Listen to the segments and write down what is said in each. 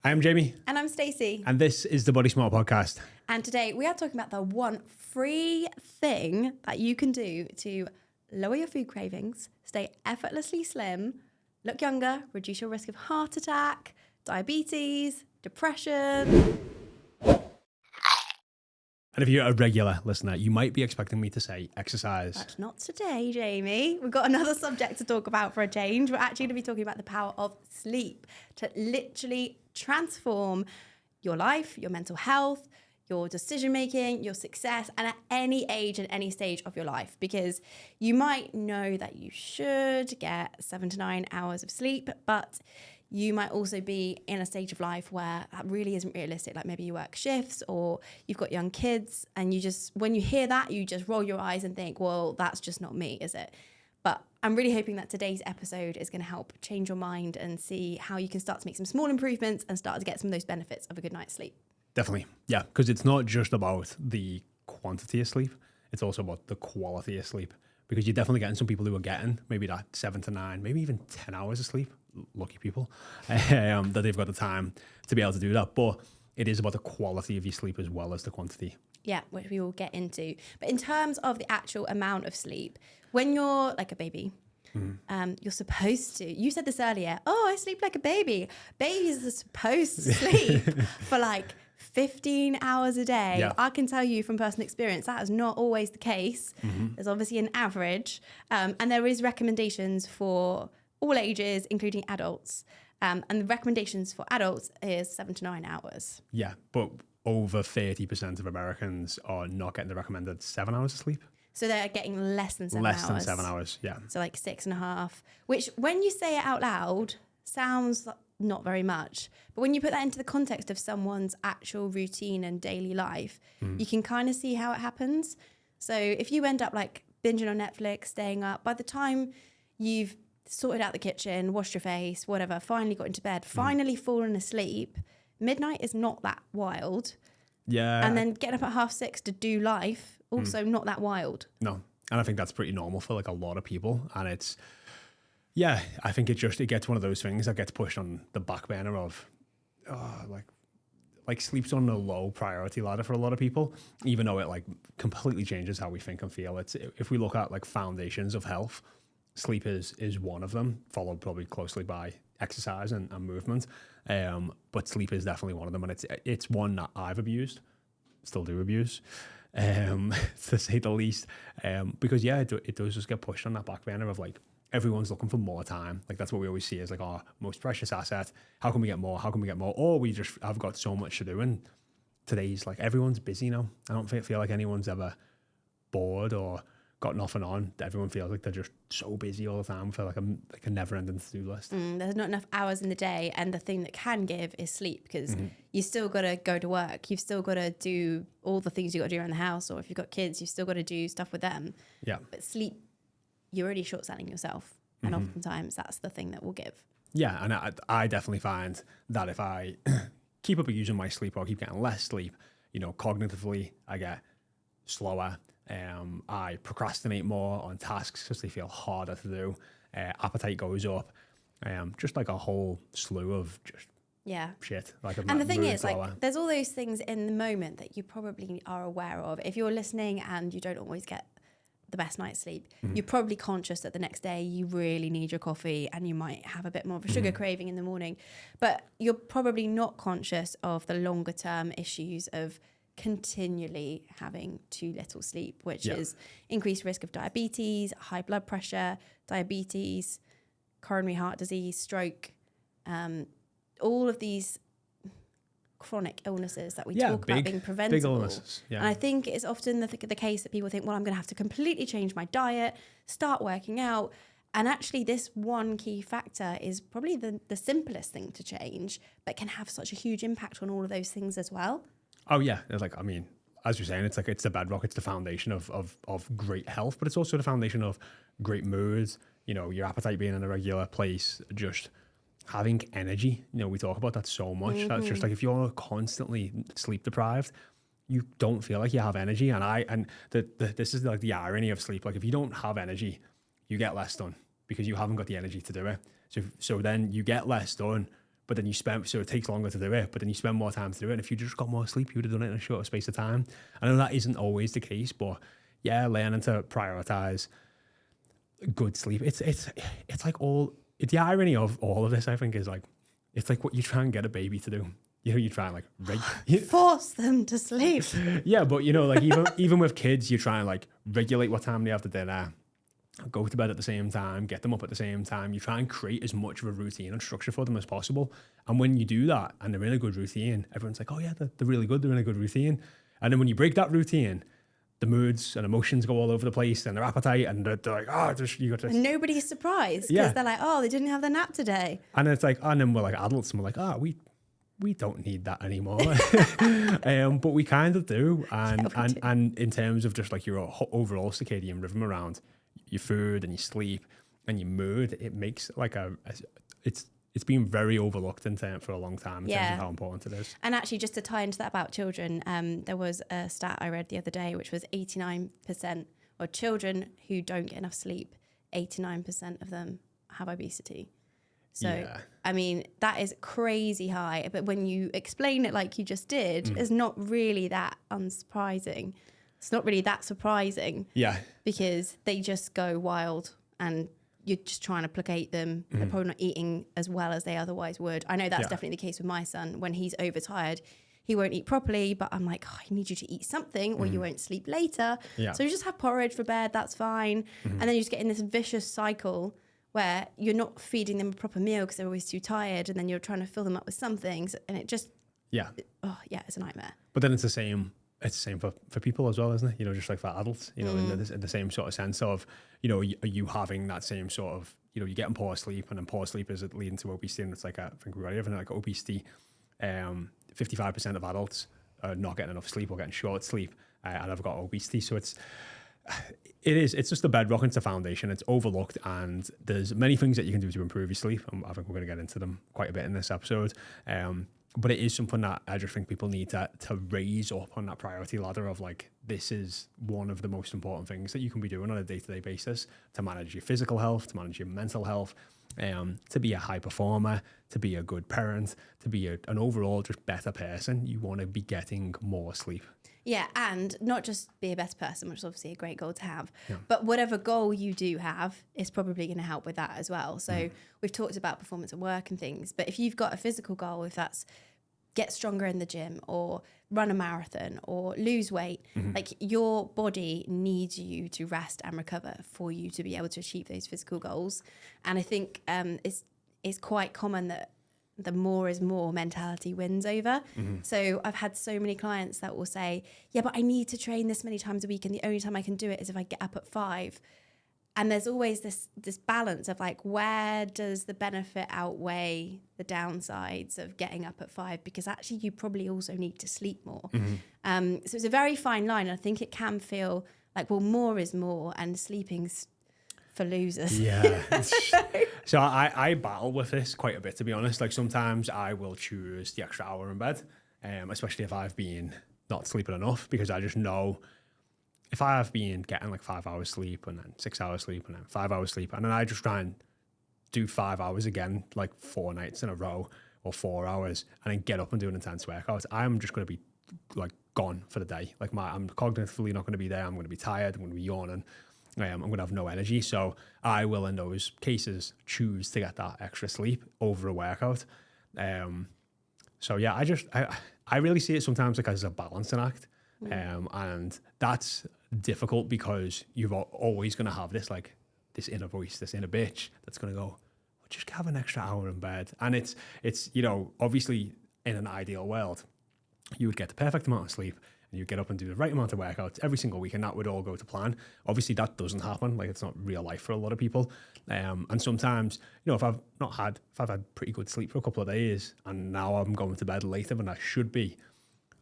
I am Jaymie. And I'm Stacey. And this is the Body Smart Podcast. And today we are talking about the one free thing that you can do to lower your food cravings, stay effortlessly slim, look younger, reduce your risk of heart attack, diabetes, depression. And if you're a regular listener, you might be expecting me to say exercise. But not today, Jaymie. We've got another subject to talk about for a change. We're actually going to be talking about the power of sleep to literally transform your life, your mental health, your decision making, your success, and at any age and any stage of your life. Because you might know that you should get 7 to 9 hours of sleep, but you might also be in a stage of life where that really isn't realistic. Like maybe you work shifts or you've got young kids, and you just, when you hear that, you just roll your eyes and think, well, that's just not me, is it? But I'm really hoping that today's episode is going to help change your mind and see how you can start to make some small improvements and start to get some of those benefits of a good night's sleep. Definitely. Yeah, because it's not just about the quantity of sleep. It's also about the quality of sleep. Because you're definitely getting some people who are getting maybe that 7 to 9, maybe even 10 hours of sleep. Lucky people that they've got the time to be able to do that. But it is about the quality of your sleep as well as the quantity. Yeah, which we will get into. But in terms of the actual amount of sleep, when you're like a baby, you're supposed to, you said this earlier, I sleep like a baby. Babies are supposed to sleep for like 15 hours a day. Yeah. I can tell you from personal experience, that is not always the case. There's obviously an average. And there is recommendations for all ages, including adults. And the recommendations for adults is 7 to 9 hours. Yeah, but over 30% of Americans are not getting the recommended 7 hours of sleep. So they're getting less than 7 hours. Less than 7 hours, yeah. So like 6.5, which when you say it out loud, sounds not very much. But when you put that into the context of someone's actual routine and daily life, you can kind of see how it happens. So if you end up like binging on Netflix, staying up, by the time you've sorted out the kitchen, washed your face, whatever, finally got into bed, finally fallen asleep, midnight is not that wild. Yeah. And then getting up at 6:30 to do life, also not that wild. No. And I think that's pretty normal for like a lot of people. And it's, yeah, I think it gets one of those things that gets pushed on the back burner of like sleep's on a low priority ladder for a lot of people, even though it like completely changes how we think and feel. It's, if we look at like foundations of health, sleep is one of them, followed probably closely by exercise and movement. But sleep is definitely one of them. And it's one that I've abused, still do abuse, to say the least. Because yeah, it does just get pushed on that back burner of like, everyone's looking for more time. Like that's what we always see as like our most precious asset. How can we get more? How can we get more? Or we just have got so much to do. And today's like, everyone's busy now. I don't feel like anyone's ever bored or got nothing on. Everyone feels like they're just so busy all the time for like a never-ending to-do list. There's not enough hours in the day, and the thing that can give is sleep, because you still got to go to work. You've still got to do all the things you got to do around the house, or if you've got kids, you've still got to do stuff with them. Yeah. But sleep, you're already short-selling yourself, and oftentimes that's the thing that will give. Yeah, and I definitely find that if I keep up with using my sleep or keep getting less sleep, cognitively I get slower. I procrastinate more on tasks because they feel harder to do. Appetite goes up. Just like a whole slew of just shit. And the thing is, like, there's all those things in the moment that you probably are aware of. If you're listening and you don't always get the best night's sleep, you're probably conscious that the next day you really need your coffee and you might have a bit more of a sugar craving in the morning. But you're probably not conscious of the longer term issues of continually having too little sleep, which is increased risk of diabetes, high blood pressure, diabetes, coronary heart disease, stroke, all of these chronic illnesses that we talk about being preventable. Big illnesses. Yeah. And I think it's often the case that people think, well, I'm going to have to completely change my diet, start working out. And actually this one key factor is probably the simplest thing to change, but can have such a huge impact on all of those things as well. Oh yeah, it's like, I mean, as you're saying, it's like it's the bedrock, it's the foundation of great health, but it's also the foundation of great moods. Your appetite being in a regular place, just having energy. We talk about that so much. That's just like if you're constantly sleep deprived, you don't feel like you have energy. And this is like the irony of sleep. Like if you don't have energy, you get less done because you haven't got the energy to do it. So then you get less done, but then so it takes longer to do it, but then you spend more time to do it. And if you just got more sleep, you would have done it in a shorter space of time. I know that isn't always the case, but yeah, learning to prioritize good sleep. It's like the irony of all of this, I think, is like, it's like what you try and get a baby to do. You know, you try and like force them to sleep. Yeah, but you know, like even with kids, you try and like regulate what time they have the dinner, go to bed at the same time, get them up at the same time. You try and create as much of a routine and structure for them as possible. And when you do that and they're in a good routine, everyone's like, oh yeah, they're really good. They're in a good routine. And then when you break that routine, the moods and emotions go all over the place and their appetite, and they're like, oh, you got to. And nobody's surprised because they're like, oh, they didn't have their nap today. And it's like, and then we're like adults and we're like, oh, we don't need that anymore. But we kind of do. And in terms of just like your overall circadian rhythm around your food and your sleep and your mood, it makes like it's been very overlooked for a long time in terms of how important it is. And actually, just to tie into that about children, there was a stat I read the other day, which was 89% of children who don't get enough sleep, 89% of them have obesity. So, I mean, that is crazy high. But when you explain it like you just did, it's not really that unsurprising. It's not really that surprising. Yeah. Because they just go wild and you're just trying to placate them. They're probably not eating as well as they otherwise would. I know that's definitely the case with my son. When he's overtired, he won't eat properly, but I'm like, I need you to eat something or you won't sleep later. Yeah. So you just have porridge for bed, that's fine. And then you just get in this vicious cycle where you're not feeding them a proper meal because they're always too tired, and then you're trying to fill them up with some things, and it just it's a nightmare. But then it's the same for people as well, isn't it? You know, just like for adults, you know, in the same sort of sense of, you know, are you having that same sort of, you know, you're getting poor sleep, and then poor sleep is leading to obesity, and it's like, I think we've got everything like obesity. 55% of adults are not getting enough sleep or getting short sleep, and have got obesity. So it's just the bedrock, it's the foundation, it's overlooked, and there's many things that you can do to improve your sleep, and I think we're going to get into them quite a bit in this episode. But it is something that I just think people need to raise up on that priority ladder of like, this is one of the most important things that you can be doing on a day-to-day basis to manage your physical health, to manage your mental health, to be a high performer, to be a good parent, to be an overall just better person. You want to be getting more sleep. Yeah, and not just be a better person, which is obviously a great goal to have, but whatever goal you do have is probably going to help with that as well. So we've talked about performance at work and things, but if you've got a physical goal, if that's get stronger in the gym or run a marathon or lose weight, like your body needs you to rest and recover for you to be able to achieve those physical goals. And I think it's quite common that the more is more mentality wins over. So I've had so many clients that will say, yeah, but I need to train this many times a week, and the only time I can do it is if I get up at 5. And there's always this balance of like, where does the benefit outweigh the downsides of getting up at 5? Because actually you probably also need to sleep more. So it's a very fine line. And I think it can feel like, well, more is more, and sleeping's for losers. Yeah. So I battle with this quite a bit, to be honest. Like sometimes I will choose the extra hour in bed, especially if I've been not sleeping enough, because I just know if I have been getting like 5 hours sleep and then 6 hours sleep and then 5 hours sleep, and then I just try and do 5 hours again, like 4 nights in a row or 4 hours, and then get up and do an intense workout, I'm just going to be like gone for the day. Like I'm cognitively not going to be there. I'm going to be tired. I'm going to be yawning. I'm going to have no energy. So I will, in those cases, choose to get that extra sleep over a workout. So yeah, I really see it sometimes like as a balancing act. And that's difficult because you're always going to have this like this inner voice, this inner bitch that's going to go, well, just have an extra hour in bed. And it's, you know, obviously in an ideal world, you would get the perfect amount of sleep and you get up and do the right amount of workouts every single week, and that would all go to plan. Obviously that doesn't happen. Like, it's not real life for a lot of people. And sometimes, you know, if I've had pretty good sleep for a couple of days and now I'm going to bed later than I should be,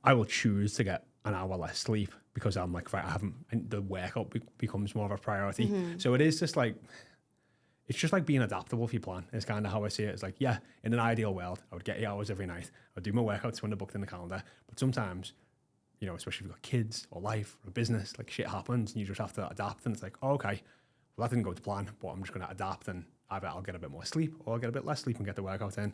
I will choose to get an hour less sleep because I'm like, right, the workout becomes more of a priority. So it is just like, it's just like being adaptable for your plan. It's kind of how I see it. It's like, yeah, in an ideal world, I would get 8 hours every night. I'd do my workouts when they're booked in the calendar. But sometimes, you know, especially if you've got kids or life or business, like shit happens and you just have to adapt. And it's like, oh, okay, well, that didn't go to plan, but I'm just going to adapt, and either I'll get a bit more sleep or I'll get a bit less sleep and get the workout in.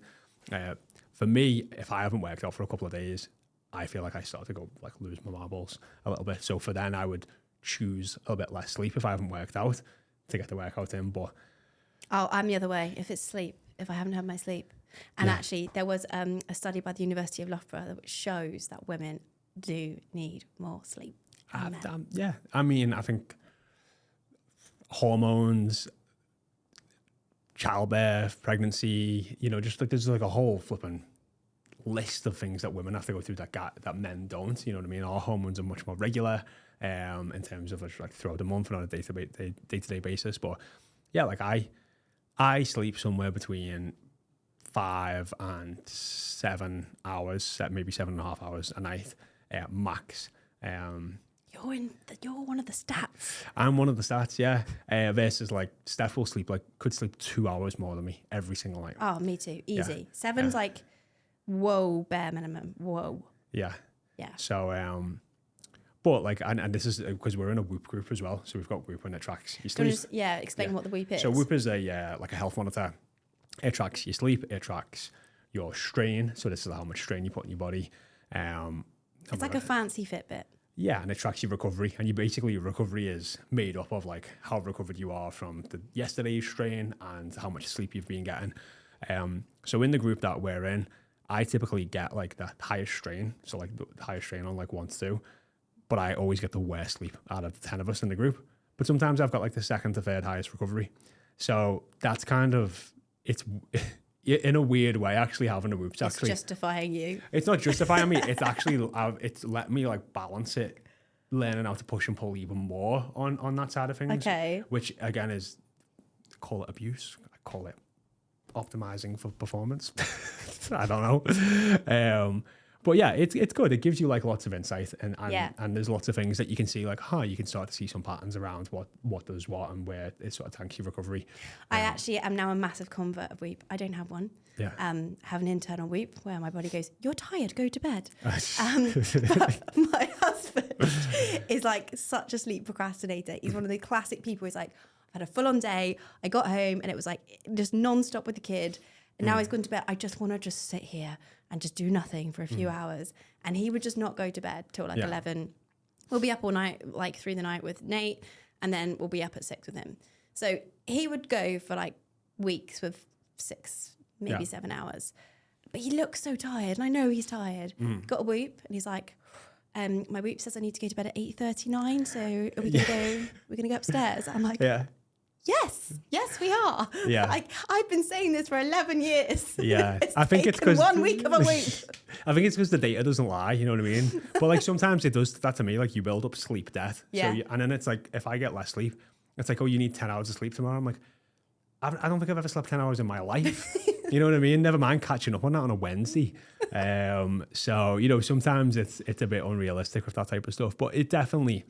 For me, if I haven't worked out for a couple of days, I feel like I start to go like lose my marbles a little bit. So for then, I would choose a bit less sleep if I haven't worked out to get the workout in. But I'm the other way. If it's sleep, if I haven't had my sleep. And actually, there was a study by the University of Loughborough which shows that women do need more sleep. Yeah, I mean, I think hormones, childbirth, pregnancy, you know, just like there's like a whole flipping list of things that women have to go through that men don't. You know what I mean? Our hormones are much more regular in terms of like throughout the month and on a day-to-day basis. But yeah, like I sleep somewhere between 5 and 7 hours, maybe 7.5 hours a night max. You're one of the stats. I'm one of the stats, yeah. Versus like Steph will could sleep 2 hours more than me every single night. Oh, me too. Easy. Yeah. 7's like, whoa, bare minimum. Whoa. Yeah. Yeah. So, but like, and this is because we're in a WHOP group as well. So we've got WHOP and it tracks your sleep. Explain what the WHOP is. So WHOP is a health monitor. It tracks your sleep. It tracks your strain. So this is how much strain you put in your body. It's like a fancy Fitbit. Yeah, and it tracks your recovery. And your recovery is made up of like how recovered you are from yesterday's strain and how much sleep you've been getting. So in the group that we're in, I typically get like the highest strain. So like the highest strain on like 1 to 2. But I always get the worst sleep out of the 10 of us in the group. But sometimes I've got like the 2nd to 3rd highest recovery. So that's kind of, it's in a weird way actually having a WHOP. It's justifying you. It's not justifying me. It's actually, it's let me like balance it, learning how to push and pull even more on that side of things. Okay. Which again is, call it abuse. I call it optimizing for performance. I don't know. But yeah, it's good. It gives you like lots of insight and there's lots of things that you can see like, you can start to see some patterns around what does what and where it sort of tanks your recovery. I actually am now a massive convert of WHOP. I don't have one. Yeah. Have an internal WHOP where my body goes, you're tired, go to bed. But my husband is like such a sleep procrastinator. He's one of the classic people who's like, I had a full on day. I got home and it was like just non-stop with the kid. And now he's gone to bed. I just want to just sit here and just do nothing for a few hours. And he would just not go to bed till like 11. We'll be up all night, like through the night with Nate. And then we'll be up at 6 with him. So he would go for like weeks with 6, maybe 7 hours. But he looks so tired. And I know he's tired. Got a WHOP. And he's like, my WHOP says I need to go to bed at 8:39. So are we going to go, we're going to go upstairs? I'm like, Yes, we are. Yeah. I've been saying this for 11 years. Yeah. I think it's because 1 week of a WHOP. I think it's because the data doesn't lie, you know what I mean? But like sometimes it does that to me, like you build up sleep debt. Yeah. So and then it's like, if I get less sleep, it's like, oh, you need 10 hours of sleep tomorrow. I'm like, I don't think I've ever slept 10 hours in my life. You know what I mean? Never mind catching up on that on a Wednesday. So, you know, sometimes it's a bit unrealistic with that type of stuff, but it definitely,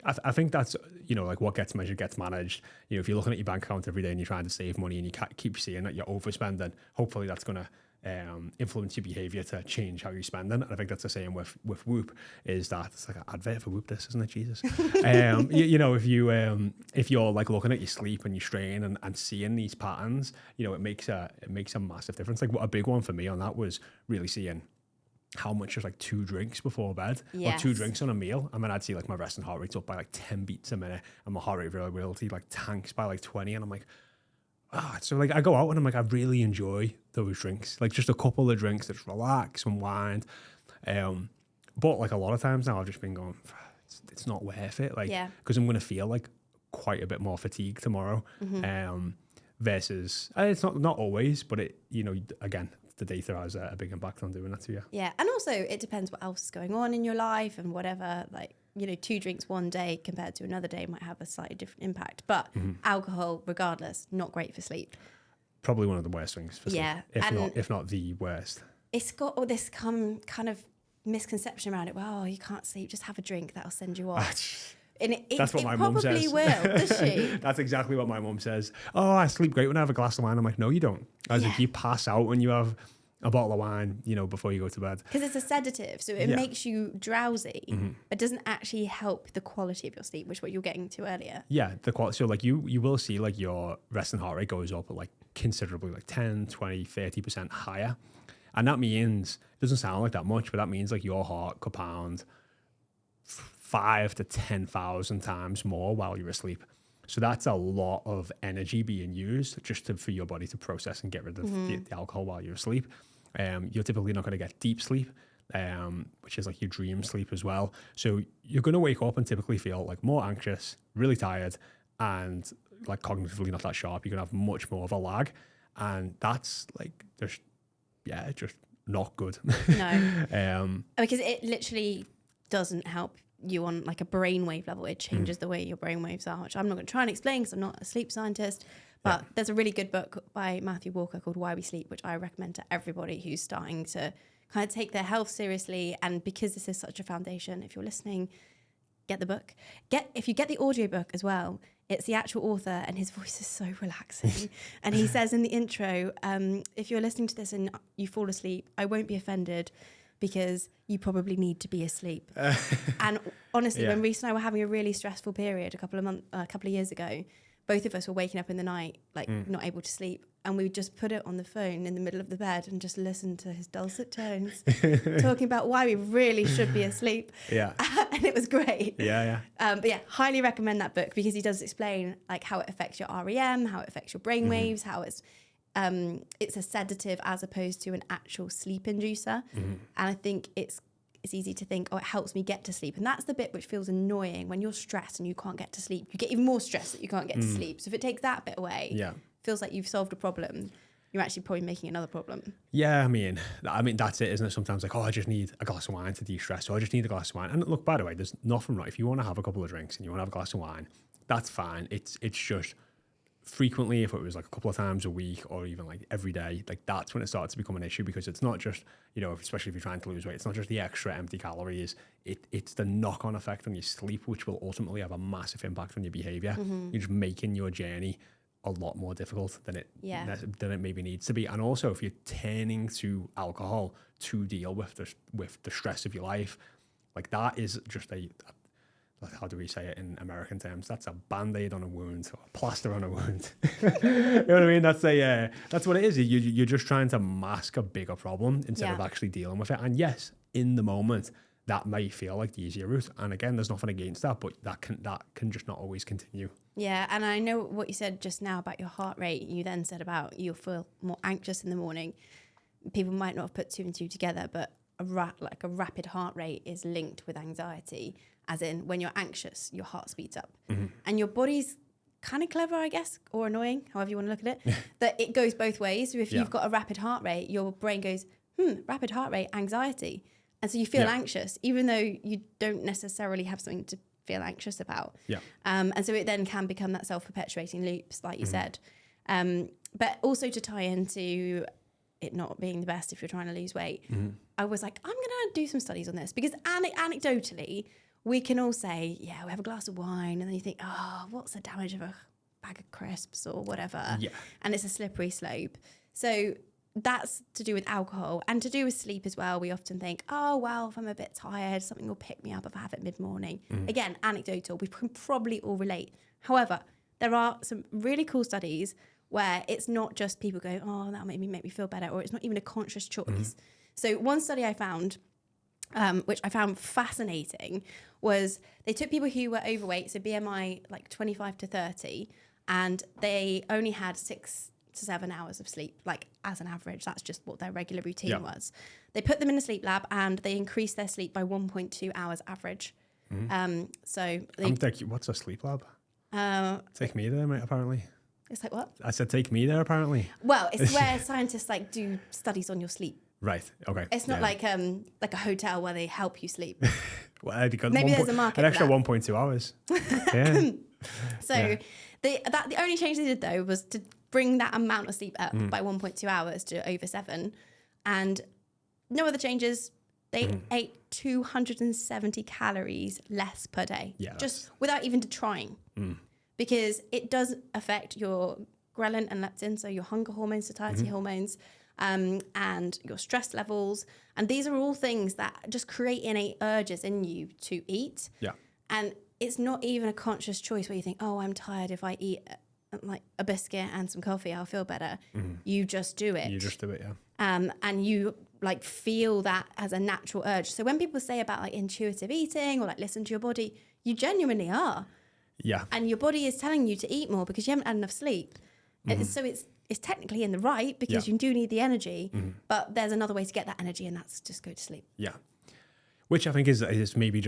I think that's, you know, like what gets measured gets managed. You know, if you're looking at your bank account every day and you're trying to save money and you keep seeing that you're overspending, hopefully that's going to influence your behavior to change how you're spending. And I think that's the same with WHOP, is that it's like an advert for WHOP, this, isn't it? Jesus. You know, if you're like looking at your sleep and your strain and seeing these patterns, you know, it makes a massive difference. Like what a big one for me on that was really seeing how much is like 2 drinks before bed or 2 drinks on a meal. I mean, I'd see like my resting heart rate's up by like 10 beats a minute and my heart rate variability like tanks by like 20. And I'm like, so like I go out and I'm like, I really enjoy those drinks. Like just a couple of drinks that just relax, unwind. But like a lot of times now I've just been going, it's not worth it. Like, because I'm going to feel like quite a bit more fatigue tomorrow. Versus, it's not always, but it, you know, again, the data has a big impact on doing that to you. Yeah. And also it depends what else is going on in your life and whatever, like, you know, 2 drinks one day compared to another day might have a slightly different impact, but alcohol, regardless, not great for sleep. Probably one of the worst things for sleep, if not the worst. It's got all this kind of misconception around it. Well, you can't sleep, just have a drink, that'll send you off. And that's what my mum says. Probably will, does she? That's exactly what my mum says. Oh, I sleep great when I have a glass of wine. I'm like, no, you don't. As if you pass out when you have a bottle of wine, you know, before you go to bed. Because it's a sedative, so it makes you drowsy, but doesn't actually help the quality of your sleep, which is what you're getting to earlier. Yeah, the quality. So like you will see like your resting heart rate goes up at like considerably, like 10, 20, 30% higher. And that means, it doesn't sound like that much, but that means like your heart could pound 5 to 10,000 times more while you're asleep. So that's a lot of energy being used just for your body to process and get rid of the alcohol while you're asleep. You're typically not going to get deep sleep, which is like your dream sleep as well. So you're going to wake up and typically feel like more anxious, really tired, and like cognitively not that sharp. You're going to have much more of a lag. And that's like, just not good. No. Because it literally doesn't help you on like a brainwave level. It changes the way your brainwaves are, which I'm not going to try and explain because I'm not a sleep scientist. But there's a really good book by Matthew Walker called Why We Sleep, which I recommend to everybody who's starting to kind of take their health seriously. And because this is such a foundation, if you're listening, get the book. If you get the audiobook as well, it's the actual author and his voice is so relaxing. And he says in the intro, if you're listening to this and you fall asleep, I won't be offended because you probably need to be asleep. And honestly, when Reese and I were having a really stressful period a couple of years ago, both of us were waking up in the night, like not able to sleep. And we would just put it on the phone in the middle of the bed and just listen to his dulcet tones, talking about why we really should be asleep. Yeah. And it was great. Yeah. But yeah, highly recommend that book because he does explain like how it affects your REM, how it affects your brainwaves, how it's a sedative as opposed to an actual sleep inducer. And I think it's easy to think, oh, it helps me get to sleep. And that's the bit which feels annoying when you're stressed and you can't get to sleep. You get even more stressed that you can't get to sleep. So if it takes that bit away, feels like you've solved a problem. You're actually probably making another problem. Yeah, I mean, that's it, isn't it? Sometimes like, oh, I just need a glass of wine to de-stress, or I just need a glass of wine. And look, by the way, there's nothing wrong. If you want to have a couple of drinks and you want to have a glass of wine, that's fine. It's just frequently, if it was like a couple of times a week or even like every day, like that's when it starts to become an issue, because it's not just, especially if you're trying to lose weight, it's not just the extra empty calories, it's the knock-on effect on your sleep, which will ultimately have a massive impact on your behavior. You're just making your journey a lot more difficult than it maybe needs to be. And also, if you're turning to alcohol to deal with the stress of your life, like that is just how do we say it in American terms? That's a Band-Aid on a wound, or a plaster on a wound. You know what I mean? That's what it is. You're just trying to mask a bigger problem instead of actually dealing with it. And yes, in the moment, that may feel like the easier route. And again, there's nothing against that, but that can just not always continue. Yeah, and I know what you said just now about your heart rate. You then said about you'll feel more anxious in the morning. People might not have put two and two together, but a rapid heart rate is linked with anxiety. As in, when you're anxious, your heart speeds up. And your body's kind of clever, I guess, or annoying, however you want to look at it, that it goes both ways. So if you've got a rapid heart rate, your brain goes, rapid heart rate, anxiety. And so you feel anxious, even though you don't necessarily have something to feel anxious about. And so it then can become that self-perpetuating loops, like you said. But also to tie into it not being the best if you're trying to lose weight, I was like, I'm going to do some studies on this, because anecdotally, we can all say, yeah, we have a glass of wine, and then you think, oh, what's the damage of a bag of crisps or whatever? And it's a slippery slope. So that's to do with alcohol, and to do with sleep as well. We often think, oh, well, if I'm a bit tired, something will pick me up if I have it mid-morning. Again, anecdotal, we can probably all relate. However, there are some really cool studies where it's not just people going, oh, that made me make me feel better, or it's not even a conscious choice. So one study I found, which I found fascinating, was they took people who were overweight, so BMI like 25 to 30, and they only had 6 to 7 hours of sleep, like as an average. That's just what their regular routine was. They put them in a sleep lab and they increased their sleep by 1.2 hours average. So what's a sleep lab? Take me there, mate, apparently. It's like what? I said take me there, apparently. Well, it's where scientists like do studies on your sleep. Right. Okay. It's not like a hotel where they help you sleep. Well, maybe there's a market. An extra 1.2 hours. The only change they did though was to bring that amount of sleep up by 1.2 hours to over 7, and no other changes. They ate 270 calories less per day, just without even trying, because it does affect your ghrelin and leptin, so your hunger hormones, satiety hormones. And your stress levels. And these are all things that just create innate urges in you to eat. And it's not even a conscious choice where you think, oh, I'm tired. If I eat like a biscuit and some coffee, I'll feel better. You just do it. You just do it, yeah. And you like feel that as a natural urge. So when people say about like intuitive eating or like listen to your body, you genuinely are. Yeah. And your body is telling you to eat more because you haven't had enough sleep. And so it's technically in the right because you do need the energy, but there's another way to get that energy, and that's just go to sleep. Yeah. Which I think is maybe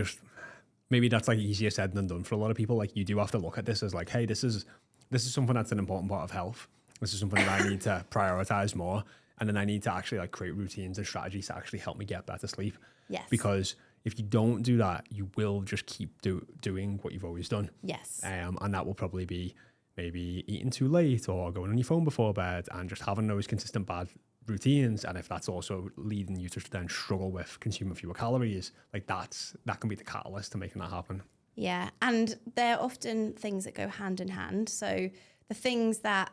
that's like easier said than done for a lot of people. Like you do have to look at this as like, hey, this is something that's an important part of health. This is something that I need to prioritize more. And then I need to actually like create routines and strategies to actually help me get better sleep. Yes. Because if you don't do that, you will just keep doing what you've always done. Yes. And that will probably be maybe eating too late or going on your phone before bed and just having those consistent bad routines. And if that's also leading you to then struggle with consuming fewer calories, like that can be the catalyst to making that happen. Yeah. And they're often things that go hand in hand. So the things that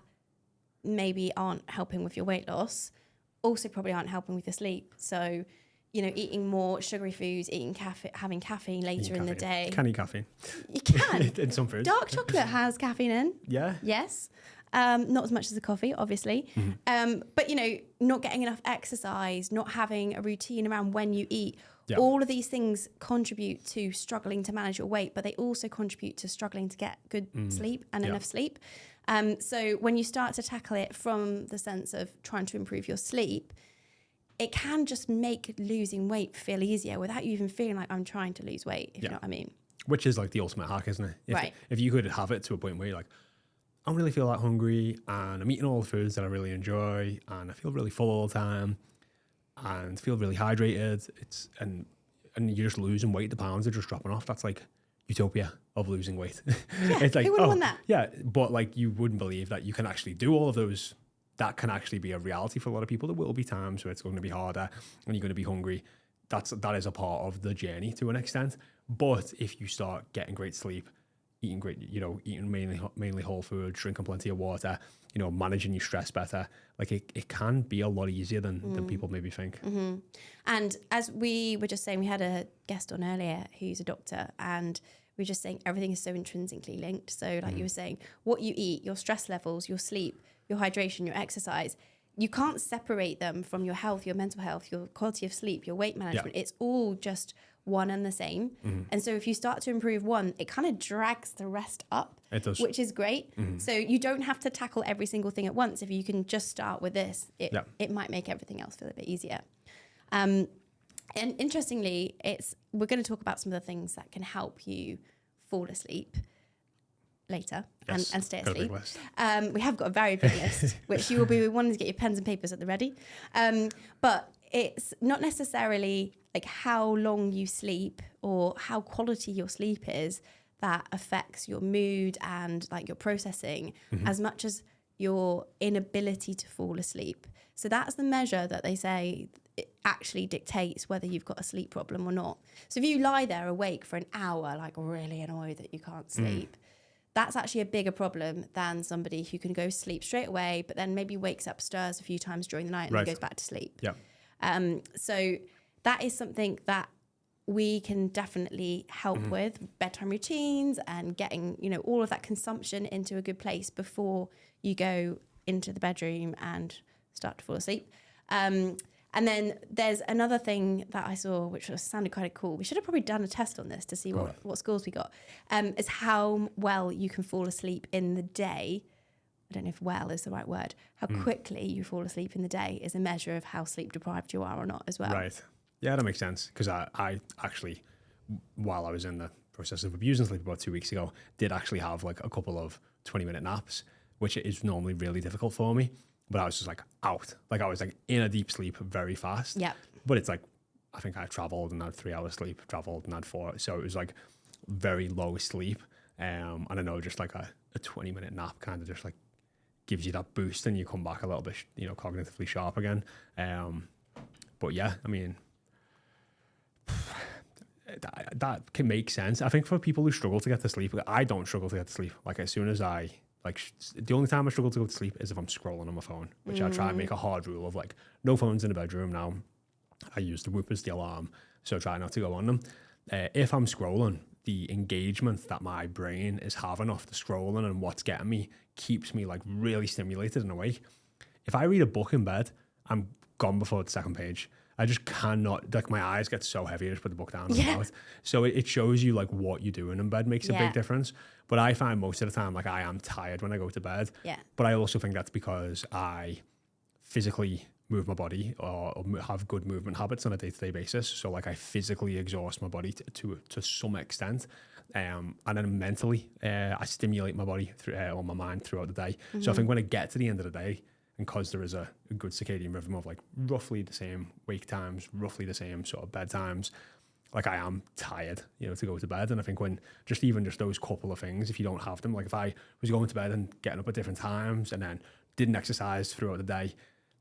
maybe aren't helping with your weight loss also probably aren't helping with your sleep. So, you know, eating more sugary foods, having caffeine later in the day. You can eat caffeine. You can. In some foods. Dark chocolate has caffeine in. Yeah. Yes. Not as much as the coffee, obviously. But, you know, not getting enough exercise, not having a routine around when you eat. Yeah. All of these things contribute to struggling to manage your weight, but they also contribute to struggling to get good sleep and enough sleep. So when you start to tackle it from the sense of trying to improve your sleep, it can just make losing weight feel easier without you even feeling like I'm trying to lose weight, if you know what I mean. Which is like the ultimate hack, isn't it? If you could have it to a point where you're like, I don't really feel that hungry and I'm eating all the foods that I really enjoy and I feel really full all the time and feel really hydrated. And you're just losing weight, the pounds are just dropping off. That's like utopia of losing weight. Yeah, it's like, who wouldn't want that? Yeah, but like you wouldn't believe that you can actually do all of those. That can actually be a reality for a lot of people. There will be times where it's going to be harder and you're going to be hungry. That is a part of the journey to an extent. But if you start getting great sleep, eating great, eating mainly whole food, drinking plenty of water, managing your stress better, like it can be a lot easier than people maybe think. Mm-hmm. And as we were just saying, we had a guest on earlier who's a doctor, and we were just saying everything is so intrinsically linked. So like you were saying, what you eat, your stress levels, your sleep, your hydration, your exercise, you can't separate them from your health, your mental health, your quality of sleep, your weight management. Yeah. It's all just one and the same. And so if you start to improve one, it kind of drags the rest up. It does. Which is great. So you don't have to tackle every single thing at once. If you can just start with this, it might make everything else feel a bit easier. And interestingly, we're going to talk about some of the things that can help you fall asleep later and stay asleep. We have got a very big list, which you will be wanting to get your pens and papers at the ready. But it's not necessarily like how long you sleep or how quality your sleep is that affects your mood and like your processing as much as your inability to fall asleep. So that's the measure that they say it actually dictates whether you've got a sleep problem or not. So if you lie there awake for an hour, like really annoyed that you can't sleep, that's actually a bigger problem than somebody who can go sleep straight away, but then maybe wakes up, stirs a few times during the night and then goes back to sleep. Yeah. So that is something that we can definitely help with, bedtime routines and getting, all of that consumption into a good place before you go into the bedroom and start to fall asleep. And then there's another thing that I saw, which sounded kind of cool. We should have probably done a test on this to see what scores we got, is how well you can fall asleep in the day. I don't know if well is the right word. How quickly you fall asleep in the day is a measure of how sleep deprived you are or not as well. Right. Yeah, that makes sense. Because I actually, while I was in the process of abusing sleep about 2 weeks ago, did actually have like a couple of 20-minute naps, which is normally really difficult for me. But I was just like out. Like I was like in a deep sleep very fast. Yeah. But it's like, I think I traveled and had 3 hours sleep, traveled and had 4. So it was like very low sleep. And I know just like a 20-minute nap kind of just like gives you that boost and you come back a little bit, cognitively sharp again. But yeah, I mean, that can make sense. I think for people who struggle to get to sleep, I don't struggle to get to sleep. Like as soon as the only time I struggle to go to sleep is if I'm scrolling on my phone, which I try and make a hard rule of like no phones in the bedroom now. I use the WHOP as the alarm, so try not to go on them. If I'm scrolling, the engagement that my brain is having off the scrolling and what's getting me keeps me like really stimulated and awake. If I read a book in bed, I'm gone before the second page. I just cannot, like my eyes get so heavy, I just put the book down and I'm out. So it shows you like what you're doing in bed makes a big difference. But I find most of the time, like I am tired when I go to bed. Yeah. But I also think that's because I physically move my body or have good movement habits on a day-to-day basis. So like I physically exhaust my body to some extent. And then mentally, I stimulate my body or my mind throughout the day. So I think when I get to the end of the day, and because there is a good circadian rhythm of like roughly the same wake times, roughly the same sort of bedtimes, like I am tired, to go to bed. And I think when just those couple of things, if you don't have them, like if I was going to bed and getting up at different times and then didn't exercise throughout the day,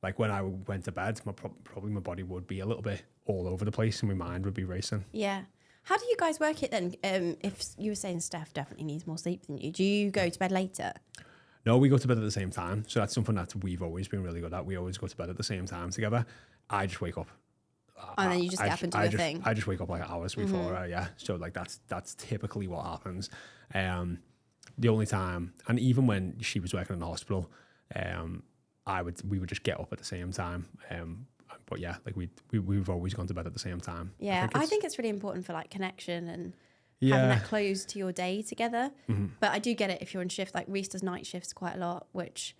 like when I went to bed, probably my body would be a little bit all over the place and my mind would be racing. Yeah. How do you guys work it then? If you were saying Steph definitely needs more sleep than you, do you go to bed later? No, we go to bed at the same time. So that's something that we've always been really good at. We always go to bed at the same time together. I just wake up. And then you just get up and do your thing. I just wake up like hours before her, yeah. So like that's typically what happens. The only time, and even when she was working in the hospital, we would just get up at the same time. But yeah, like we've always gone to bed at the same time. Yeah, I think it's really important for like connection and having that close to your day together. But I do get it if you're on shift. Like Reese does night shifts quite a lot, which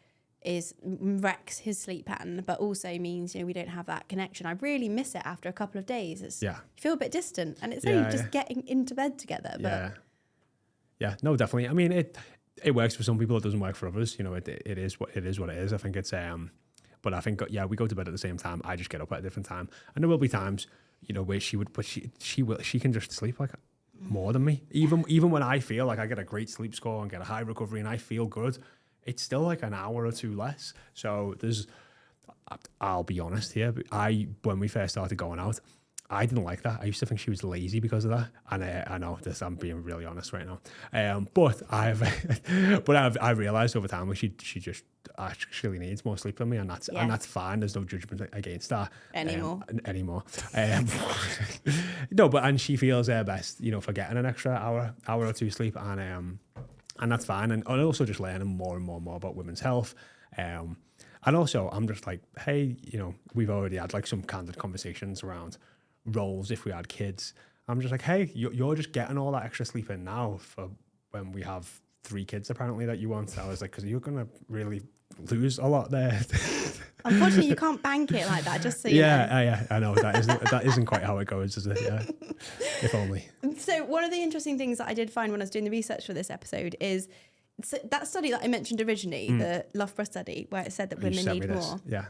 wrecks his sleep pattern, but also means we don't have that connection. I really miss it after a couple of days. You feel a bit distant, and it's only just getting into bed together. But yeah, no, definitely. I mean, it works for some people. It doesn't work for others. It is what it is. I think it's but I think we go to bed at the same time. I just get up at a different time, and there will be times where she would, but she can just sleep like more than me. Even when I feel like I get a great sleep score and get a high recovery and I feel good, it's still like an hour or two less. So I'll be honest here. When we first started going out, I didn't like that. I used to think she was lazy because of that. And I know this, I'm being really honest right now. But I've realized over time, like she just actually needs more sleep than me. And that's fine. There's no judgment against that. Anymore. No, and she feels her best, for getting an extra hour or two sleep. And that's fine. And also just learning more and more about women's health. And also I'm just like, hey, we've already had like some candid conversations around roles if we had kids. I'm just like, hey, you're just getting all that extra sleep in now for when we have 3 kids apparently that you want. I was like, because you're gonna really lose a lot there. Unfortunately, you can't bank it like that, just so you know. Yeah, I know that isn't quite how it goes, is it? Yeah, if only. So one of the interesting things that I did find when I was doing the research for this episode is that study that I mentioned originally, the Loughborough study, where it said that women need more. Yeah.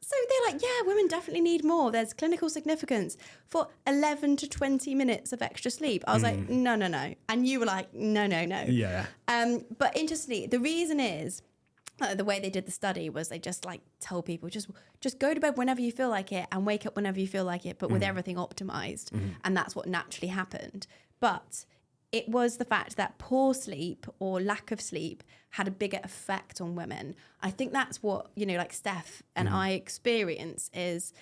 So they're like, yeah, women definitely need more. There's clinical significance for 11 to 20 minutes of extra sleep. I was like, no. And you were like, no. Yeah. But interestingly, the reason is, the way they did the study was they just like tell people just go to bed whenever you feel like it and wake up whenever you feel like it, but with everything optimized. And that's what naturally happened. But it was the fact that poor sleep or lack of sleep had a bigger effect on women. I think that's what, like Steph and I experience is,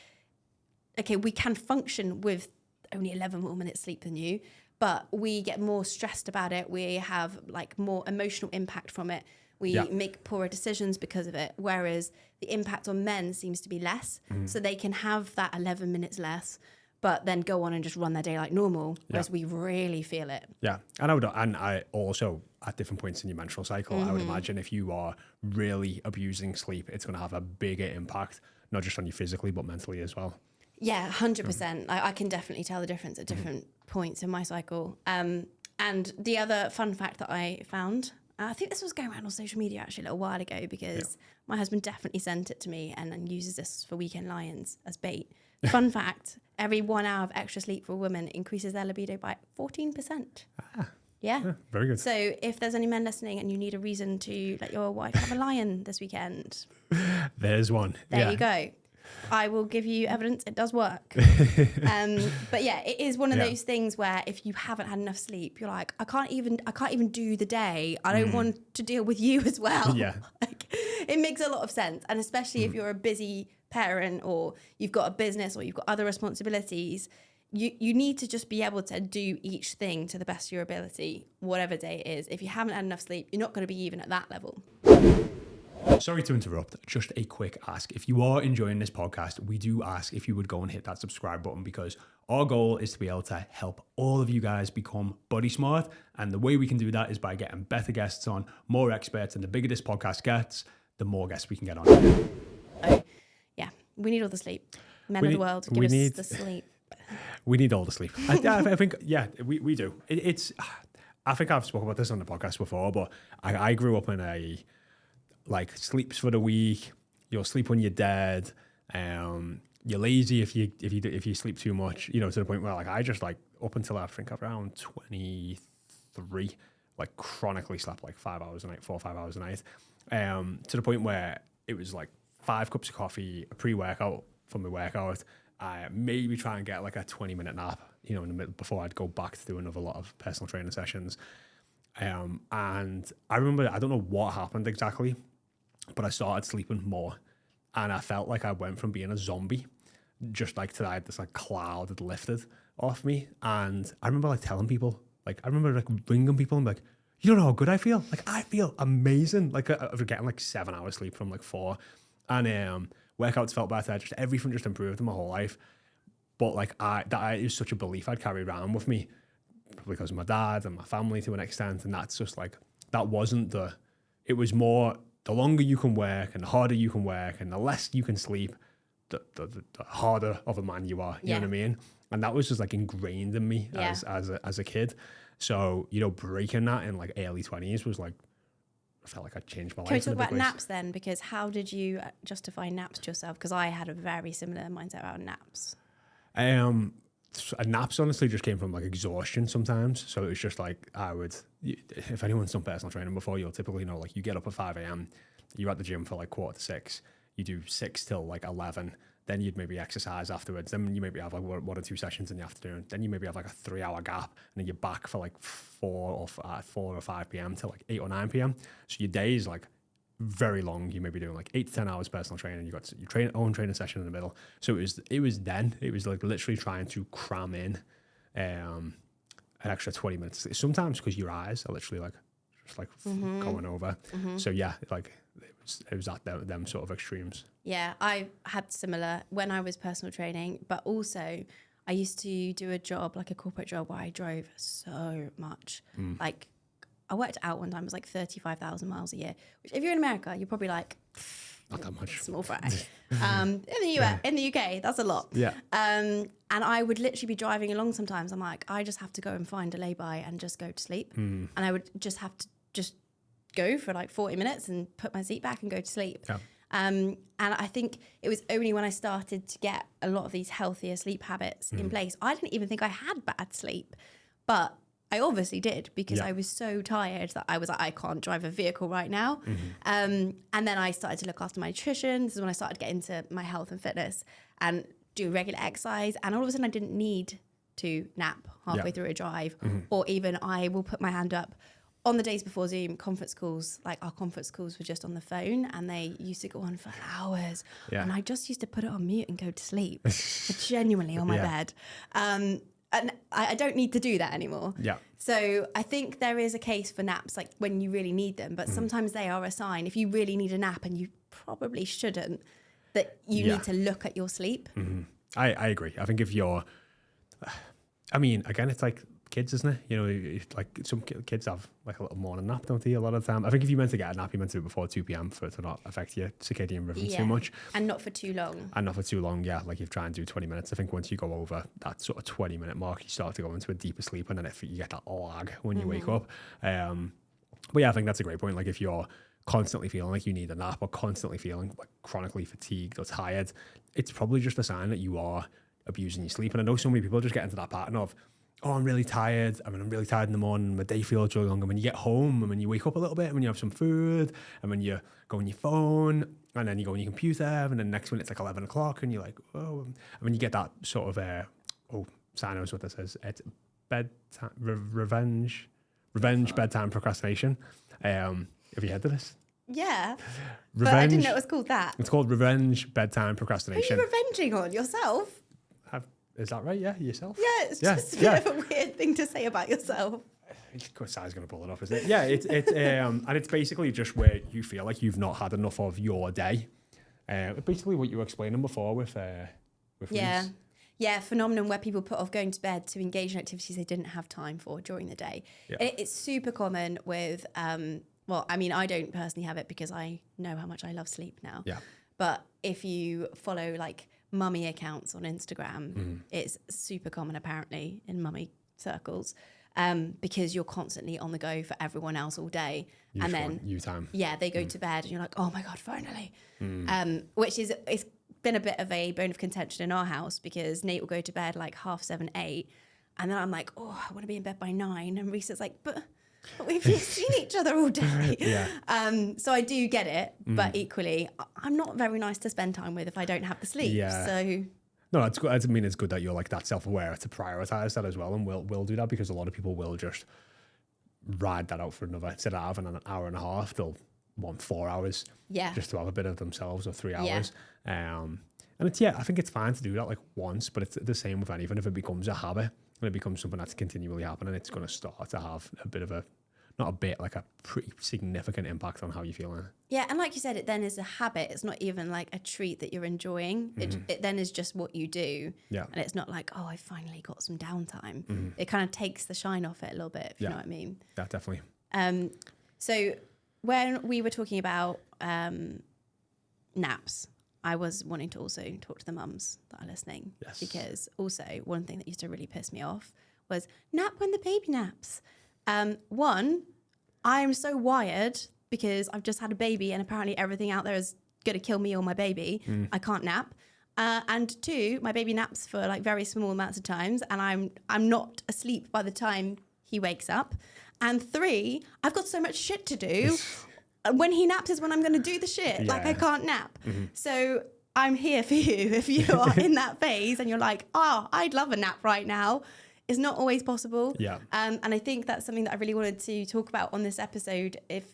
okay, we can function with only 11 more minutes sleep than you, but we get more stressed about it. We have like more emotional impact from it. We make poorer decisions because of it. Whereas the impact on men seems to be less. So they can have that 11 minutes less, but then go on and just run their day like normal, whereas we really feel it. Yeah, and I also, at different points in your menstrual cycle, I would imagine if you are really abusing sleep, it's going to have a bigger impact, not just on you physically, but mentally as well. Yeah, 100%. I can definitely tell the difference at different points in my cycle. And the other fun fact that I found, I think this was going around on social media actually a little while ago, because my husband definitely sent it to me and uses this for weekend lions as bait. Fun fact, every 1 hour of extra sleep for a woman increases their libido by 14%. Yeah, very good. So if there's any men listening and you need a reason to let your wife have a lion this weekend, there's one. There you go. I will give you evidence it does work. But yeah, it is one of those things where if you haven't had enough sleep, you're like, I can't even do the day. I don't want to deal with you as well. Yeah. Like, it makes a lot of sense. And especially if you're a busy parent or you've got a business or you've got other responsibilities, you need to just be able to do each thing to the best of your ability, whatever day it is. If you haven't had enough sleep, you're not going to be even at that level. Sorry to interrupt, just a quick ask. If you are enjoying this podcast, we do ask if you would go and hit that subscribe button, because our goal is to be able to help all of you guys become body smart. And the way we can do that is by getting better guests on, more experts. And the bigger this podcast gets, the more guests we can get on. So, yeah, we need all the sleep. Men of the world, give us the sleep. We need all the sleep. I think, yeah, we do. I think I've spoken about this on the podcast before, but I grew up in a, like, sleeps for the week. You'll sleep when you're dead. You're lazy if you sleep too much. You know, to the point where, like, I just, like, up until I think around 23, like, chronically slept like 5 hours a night, 4 or 5 hours a night. To the point where it was like 5 cups of coffee, a pre-workout for my workout. Maybe try and get like a 20-minute nap, you know, in the middle before I'd go back to do another lot of personal training sessions. And I remember, I don't know what happened exactly, but I started sleeping more, and I felt like I went from being a zombie, just like to this like cloud had lifted off me. And I remember like telling people, like I remember like ringing people and like, you don't know how good I feel. Like I feel amazing. Like I was getting like 7 hours sleep from like 4, and workouts felt better. Just everything just improved in my whole life. But like that is such a belief I'd carry around with me, probably because of my dad and my family to an extent. And that's just like, that wasn't it was more, the longer you can work and the harder you can work and the less you can sleep, the harder of a man you are. You know what I mean? And that was just like ingrained in me as a kid. So, you know, breaking that in like early 20s was like, I felt like I'd changed my life. Can we talk about naps then? Because how did you justify naps to yourself? Because I had a very similar mindset about naps. Naps honestly just came from like exhaustion sometimes. So it was just like, if anyone's done personal training before, you'll typically know, like, you get up at 5 a.m, you're at the gym for like 5:45, you do 6 till like 11, then you'd maybe exercise afterwards, then you maybe have like 1 or 2 sessions in the afternoon, then you maybe have like a 3-hour gap, and then you're back for like 4 or 5 p.m. till like 8 or 9 p.m. So your day is like very long. You may be doing like 8 to 10 hours personal training. You got your own training session in the middle. So it was like literally trying to cram in an extra 20 minutes. Sometimes because your eyes are literally like just like going over. So yeah, like it was at them sort of extremes. Yeah, I had similar when I was personal training, but also I used to do a job, like a corporate job, where I drove so much. Like, I worked out one time, it was like 35,000 miles a year, which if you're in America, you're probably like, not that much. Small fry. In the UK, that's a lot. Yeah. And I would literally be driving along sometimes. I'm like, I just have to go and find a lay-by and just go to sleep. And I would just have to just go for like 40 minutes and put my seat back and go to sleep. Yeah. And I think it was only when I started to get a lot of these healthier sleep habits in place. I didn't even think I had bad sleep, but I obviously did, because I was so tired that I was like, I can't drive a vehicle right now. And then I started to look after my nutrition. This is when I started to get into my health and fitness and do regular exercise. And all of a sudden I didn't need to nap halfway through a drive, or even I will put my hand up. On the days before Zoom, conference calls, like our conference calls were just on the phone, and they used to go on for hours. Yeah. And I just used to put it on mute and go to sleep, genuinely on my bed. And I don't need to do that anymore. Yeah. So I think there is a case for naps, like when you really need them, but sometimes they are a sign. If you really need a nap, and you probably shouldn't, that you need to look at your sleep. I agree. I think if you're, I mean, again, it's like kids, isn't it? You know, like some kids have like a little morning nap, don't they? A lot of the time. I think if you meant to get a nap, you meant to do it before 2 p.m. for it to not affect your circadian rhythm too much. And not for too long. Yeah. Like you try and do 20 minutes. I think once you go over that sort of 20-minute mark, you start to go into a deeper sleep, and then you get that lag when you wake up. But yeah, I think that's a great point. Like if you're constantly feeling like you need a nap, or constantly feeling like chronically fatigued or tired, it's probably just a sign that you are abusing your sleep. And I know so many people just get into that pattern of, oh, I'm really tired. I mean, I'm really tired in the morning. My day feels really long. And when you get home, and when you wake up a little bit, and when you have some food, and when you go on your phone, and then you go on your computer, and then next minute it's like 11 o'clock, and you're like, oh. I mean, you get that sort of, Sai knows what this is. It's bedtime, revenge, bedtime procrastination. Have you heard of this? Yeah. But I didn't know it was called that. It's called revenge bedtime procrastination. Who are you revenging on? Yourself? Is that right? Yeah, yourself. Yeah, it's just a bit of a weird thing to say about yourself. Of course, Sai's going to pull it up, isn't it? Yeah, and it's basically just where you feel like you've not had enough of your day. Basically, what you were explaining before with Yeah. Reese. Yeah, phenomenon where people put off going to bed to engage in activities they didn't have time for during the day. Yeah. It's super common with, well, I mean, I don't personally have it because I know how much I love sleep now. Yeah. But if you follow like mummy accounts on Instagram, it's super common apparently in mummy circles. Because you're constantly on the go for everyone else all day. And then you time. Yeah, they go to bed and you're like, oh my God, finally. Which is, it's been a bit of a bone of contention in our house because Nate will go to bed like 7:30, 8. And then I'm like, oh, I want to be in bed by 9. And Reese is like, but we've seen each other all day. Yeah. So I do get it. But equally, I'm not very nice to spend time with if I don't have the sleep. Yeah. So... No, it's good. I mean, it's good that you're like that self-aware to prioritize that as well, and will do that because a lot of people will just ride that out for another, instead of having an hour and a half, they'll want 4 hours, just to have a bit of themselves, or 3 hours. And it's I think it's fine to do that like once, but it's the same with anything. If it becomes a habit and it becomes something that's continually happening, it's going to start to have a bit of not a bit, like a pretty significant impact on how you're feeling. Yeah, and like you said, it then is a habit. It's not even like a treat that you're enjoying. It then is just what you do. Yeah. And it's not like, oh, I finally got some downtime. It kind of takes the shine off it a little bit, if you know what I mean. Yeah, definitely. So when we were talking about naps, I was wanting to also talk to the mums that are listening. Yes. Because also one thing that used to really piss me off was nap when the baby naps. One, I'm so wired because I've just had a baby and apparently everything out there is going to kill me or my baby. I can't nap. And two, my baby naps for like very small amounts of times and I'm not asleep by the time he wakes up. And three, I've got so much shit to do. When he naps is when I'm going to do the shit. Like I can't nap. So I'm here for you if you are in that phase and you're like, oh, I'd love a nap right now. Is not always possible. Yeah. And I think that's something that I really wanted to talk about on this episode. If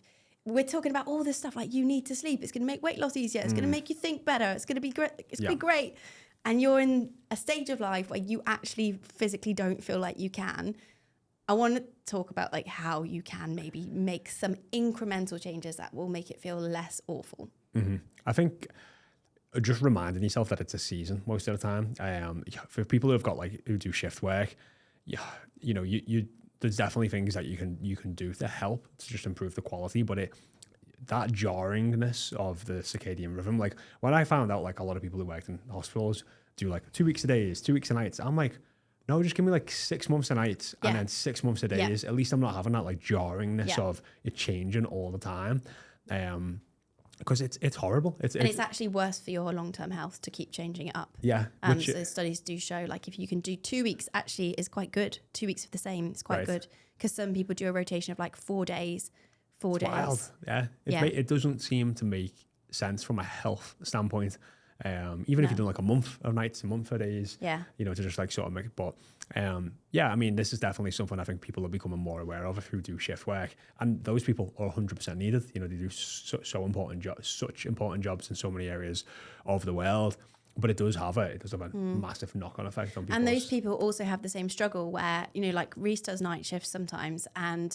we're talking about all this stuff, like you need to sleep, it's going to make weight loss easier. It's going to make you think better. It's going to be great. It's going to be great. And you're in a stage of life where you actually physically don't feel like you can. I want to talk about like how you can maybe make some incremental changes that will make it feel less awful. I think just reminding yourself that it's a season most of the time. For people who do shift work, there's definitely things that you can do to help to just improve the quality, but that jarringness of the circadian rhythm, like when I found out like a lot of people who worked in hospitals do like 2 weeks a days, 2 weeks a nights, I'm like, no, just give me like 6 months a nights and then 6 months a days. At least I'm not having that like jarringness of it changing all the time. Because it's horrible. It's actually worse for your long-term health to keep changing it up. Yeah. So studies do show like if you can do 2 weeks actually is quite good. 2 weeks of the same is quite good. Because some people do a rotation of like 4 days, 4 days. Wild. Yeah. It doesn't seem to make sense from a health standpoint. Even if you've done like a month of nights, a month of days, to just like sort of make it. But I mean, this is definitely something I think people are becoming more aware of who do shift work, and those people are 100% needed. They do such important jobs in so many areas of the world. But it does have a massive knock-on effect on people. And those people also have the same struggle where, like Reese does night shifts sometimes, and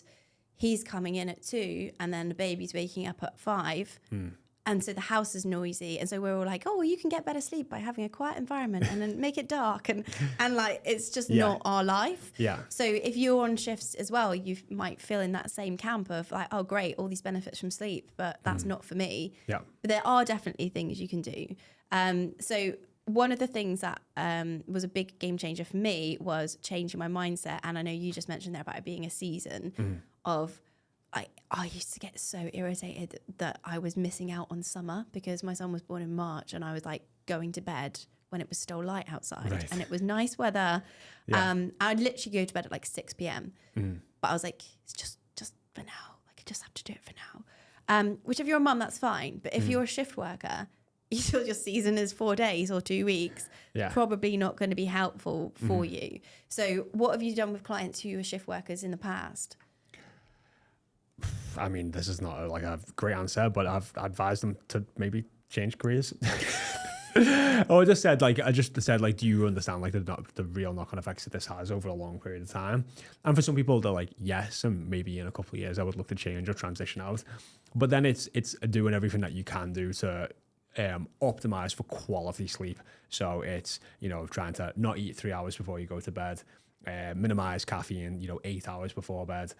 he's coming in at 2, and then the baby's waking up at 5. And so the house is noisy. And so we're all like, oh, well, you can get better sleep by having a quiet environment and then make it dark. And like, it's just not our life. Yeah. So if you're on shifts as well, you might feel in that same camp of like, oh, great, all these benefits from sleep, but that's not for me. Yeah. But there are definitely things you can do. So one of the things that was a big game changer for me was changing my mindset. And I know you just mentioned there about it being a season of... I used to get so irritated that I was missing out on summer because my son was born in March and I was like going to bed when it was still light outside and it was nice weather. I'd literally go to bed at like 6 p.m. But I was like, it's just for now. Like I just have to do it for now. Which if you're a mum, that's fine. But if you're a shift worker, your season is 4 days or 2 weeks, probably not going to be helpful for you. So what have you done with clients who are shift workers in the past? I mean, this is not a great answer, but I've advised them to maybe change careers. I just said, like, do you understand like the real knock-on effects that this has over a long period of time? And for some people, they're like, yes, and maybe in a couple of years I would look to change or transition out. But then it's doing everything that you can do to optimize for quality sleep. So it's, trying to not eat 3 hours before you go to bed, minimize caffeine, 8 hours before bed,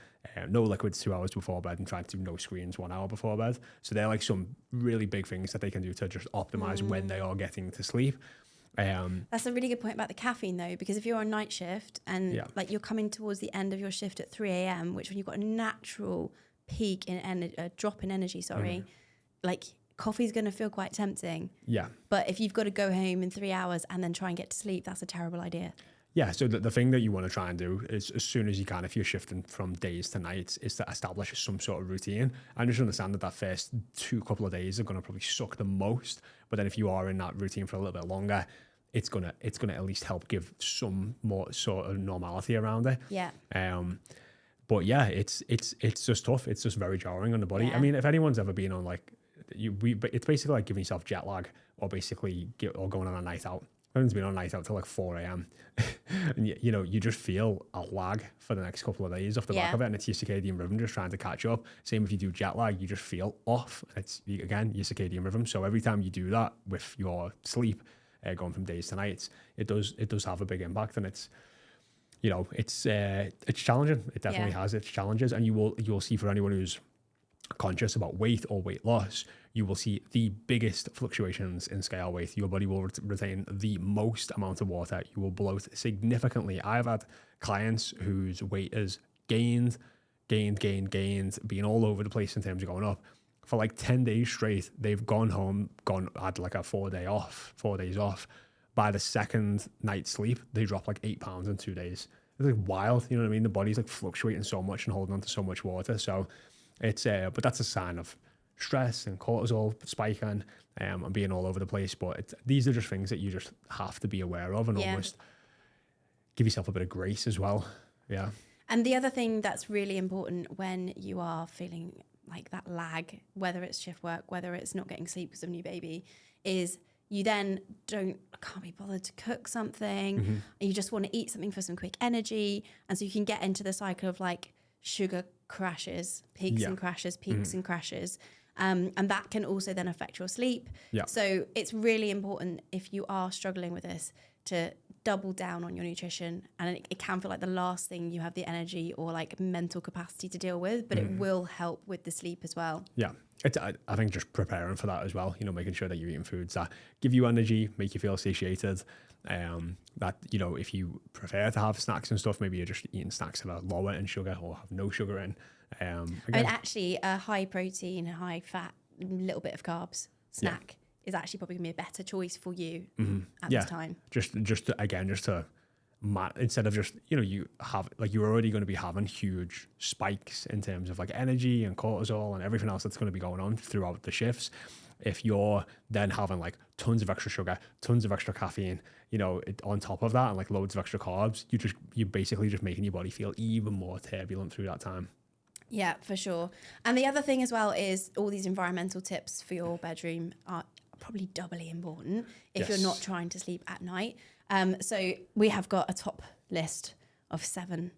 no liquids 2 hours before bed, and trying to do no screens 1 hour before bed. So they're like some really big things that they can do to just optimize when they are getting to sleep. That's a really good point about the caffeine though, because if you're on night shift and like you're coming towards the end of your shift at 3 a.m., which when you've got a natural peak in a drop in energy, like coffee's going to feel quite tempting. Yeah. But if you've got to go home in 3 hours and then try and get to sleep, that's a terrible idea. Yeah, so the thing that you want to try and do is as soon as you can, if you're shifting from days to nights, is to establish some sort of routine. And just understand that first couple of days are going to probably suck the most. But then if you are in that routine for a little bit longer, it's gonna at least help give some more sort of normality around it. Yeah. But yeah, it's just tough. It's just very jarring on the body. Yeah. I mean, if anyone's ever been on it's basically like giving yourself jet lag or going on a night out. Everyone's been on a night out till like 4 a.m. and you just feel a lag for the next couple of days off the back of it, and it's your circadian rhythm just trying to catch up. Same if you do jet lag, you just feel off. It's again your circadian rhythm. So every time you do that with your sleep, going from days to nights, it does have a big impact, and it's challenging. It definitely has its challenges, and you'll see for anyone who's conscious about weight or weight loss, you will see the biggest fluctuations in scale weight. Your body will retain the most amount of water. You will bloat significantly. I've had clients whose weight has gained, being all over the place in terms of going up. For like 10 days straight, they've had like a 4 days off. By the second night's sleep, they drop like 8 pounds in 2 days. It's like wild, you know what I mean? The body's like fluctuating so much and holding on to so much water. So it's, but that's a sign of stress and cortisol spiking and being all over the place. But these are just things that you just have to be aware of and almost give yourself a bit of grace as well. Yeah. And the other thing that's really important when you are feeling like that lag, whether it's shift work, whether it's not getting sleep because of a new baby, is you then can't be bothered to cook something. Mm-hmm. And you just want to eat something for some quick energy. And so you can get into the cycle of like sugar crashes, peaks and crashes, peaks and crashes. And that can also then affect your sleep. Yeah. So it's really important if you are struggling with this to double down on your nutrition. And it can feel like the last thing you have the energy or like mental capacity to deal with, but it will help with the sleep as well. Yeah. I think just preparing for that as well, making sure that you're eating foods that give you energy, make you feel satiated. That, if you prefer to have snacks and stuff, maybe you're just eating snacks that are lower in sugar or have no sugar in. Actually, a high protein, high fat, little bit of carbs snack is actually probably going to be a better choice for you at this time. Just to instead of just, you have like, you're already going to be having huge spikes in terms of like energy and cortisol and everything else that's going to be going on throughout the shifts. If you're then having like tons of extra sugar, tons of extra caffeine, on top of that, and like loads of extra carbs, you're basically just making your body feel even more turbulent through that time. Yeah, for sure. And the other thing as well is all these environmental tips for your bedroom are probably doubly important if you're not trying to sleep at night. So we have got a top list of 7.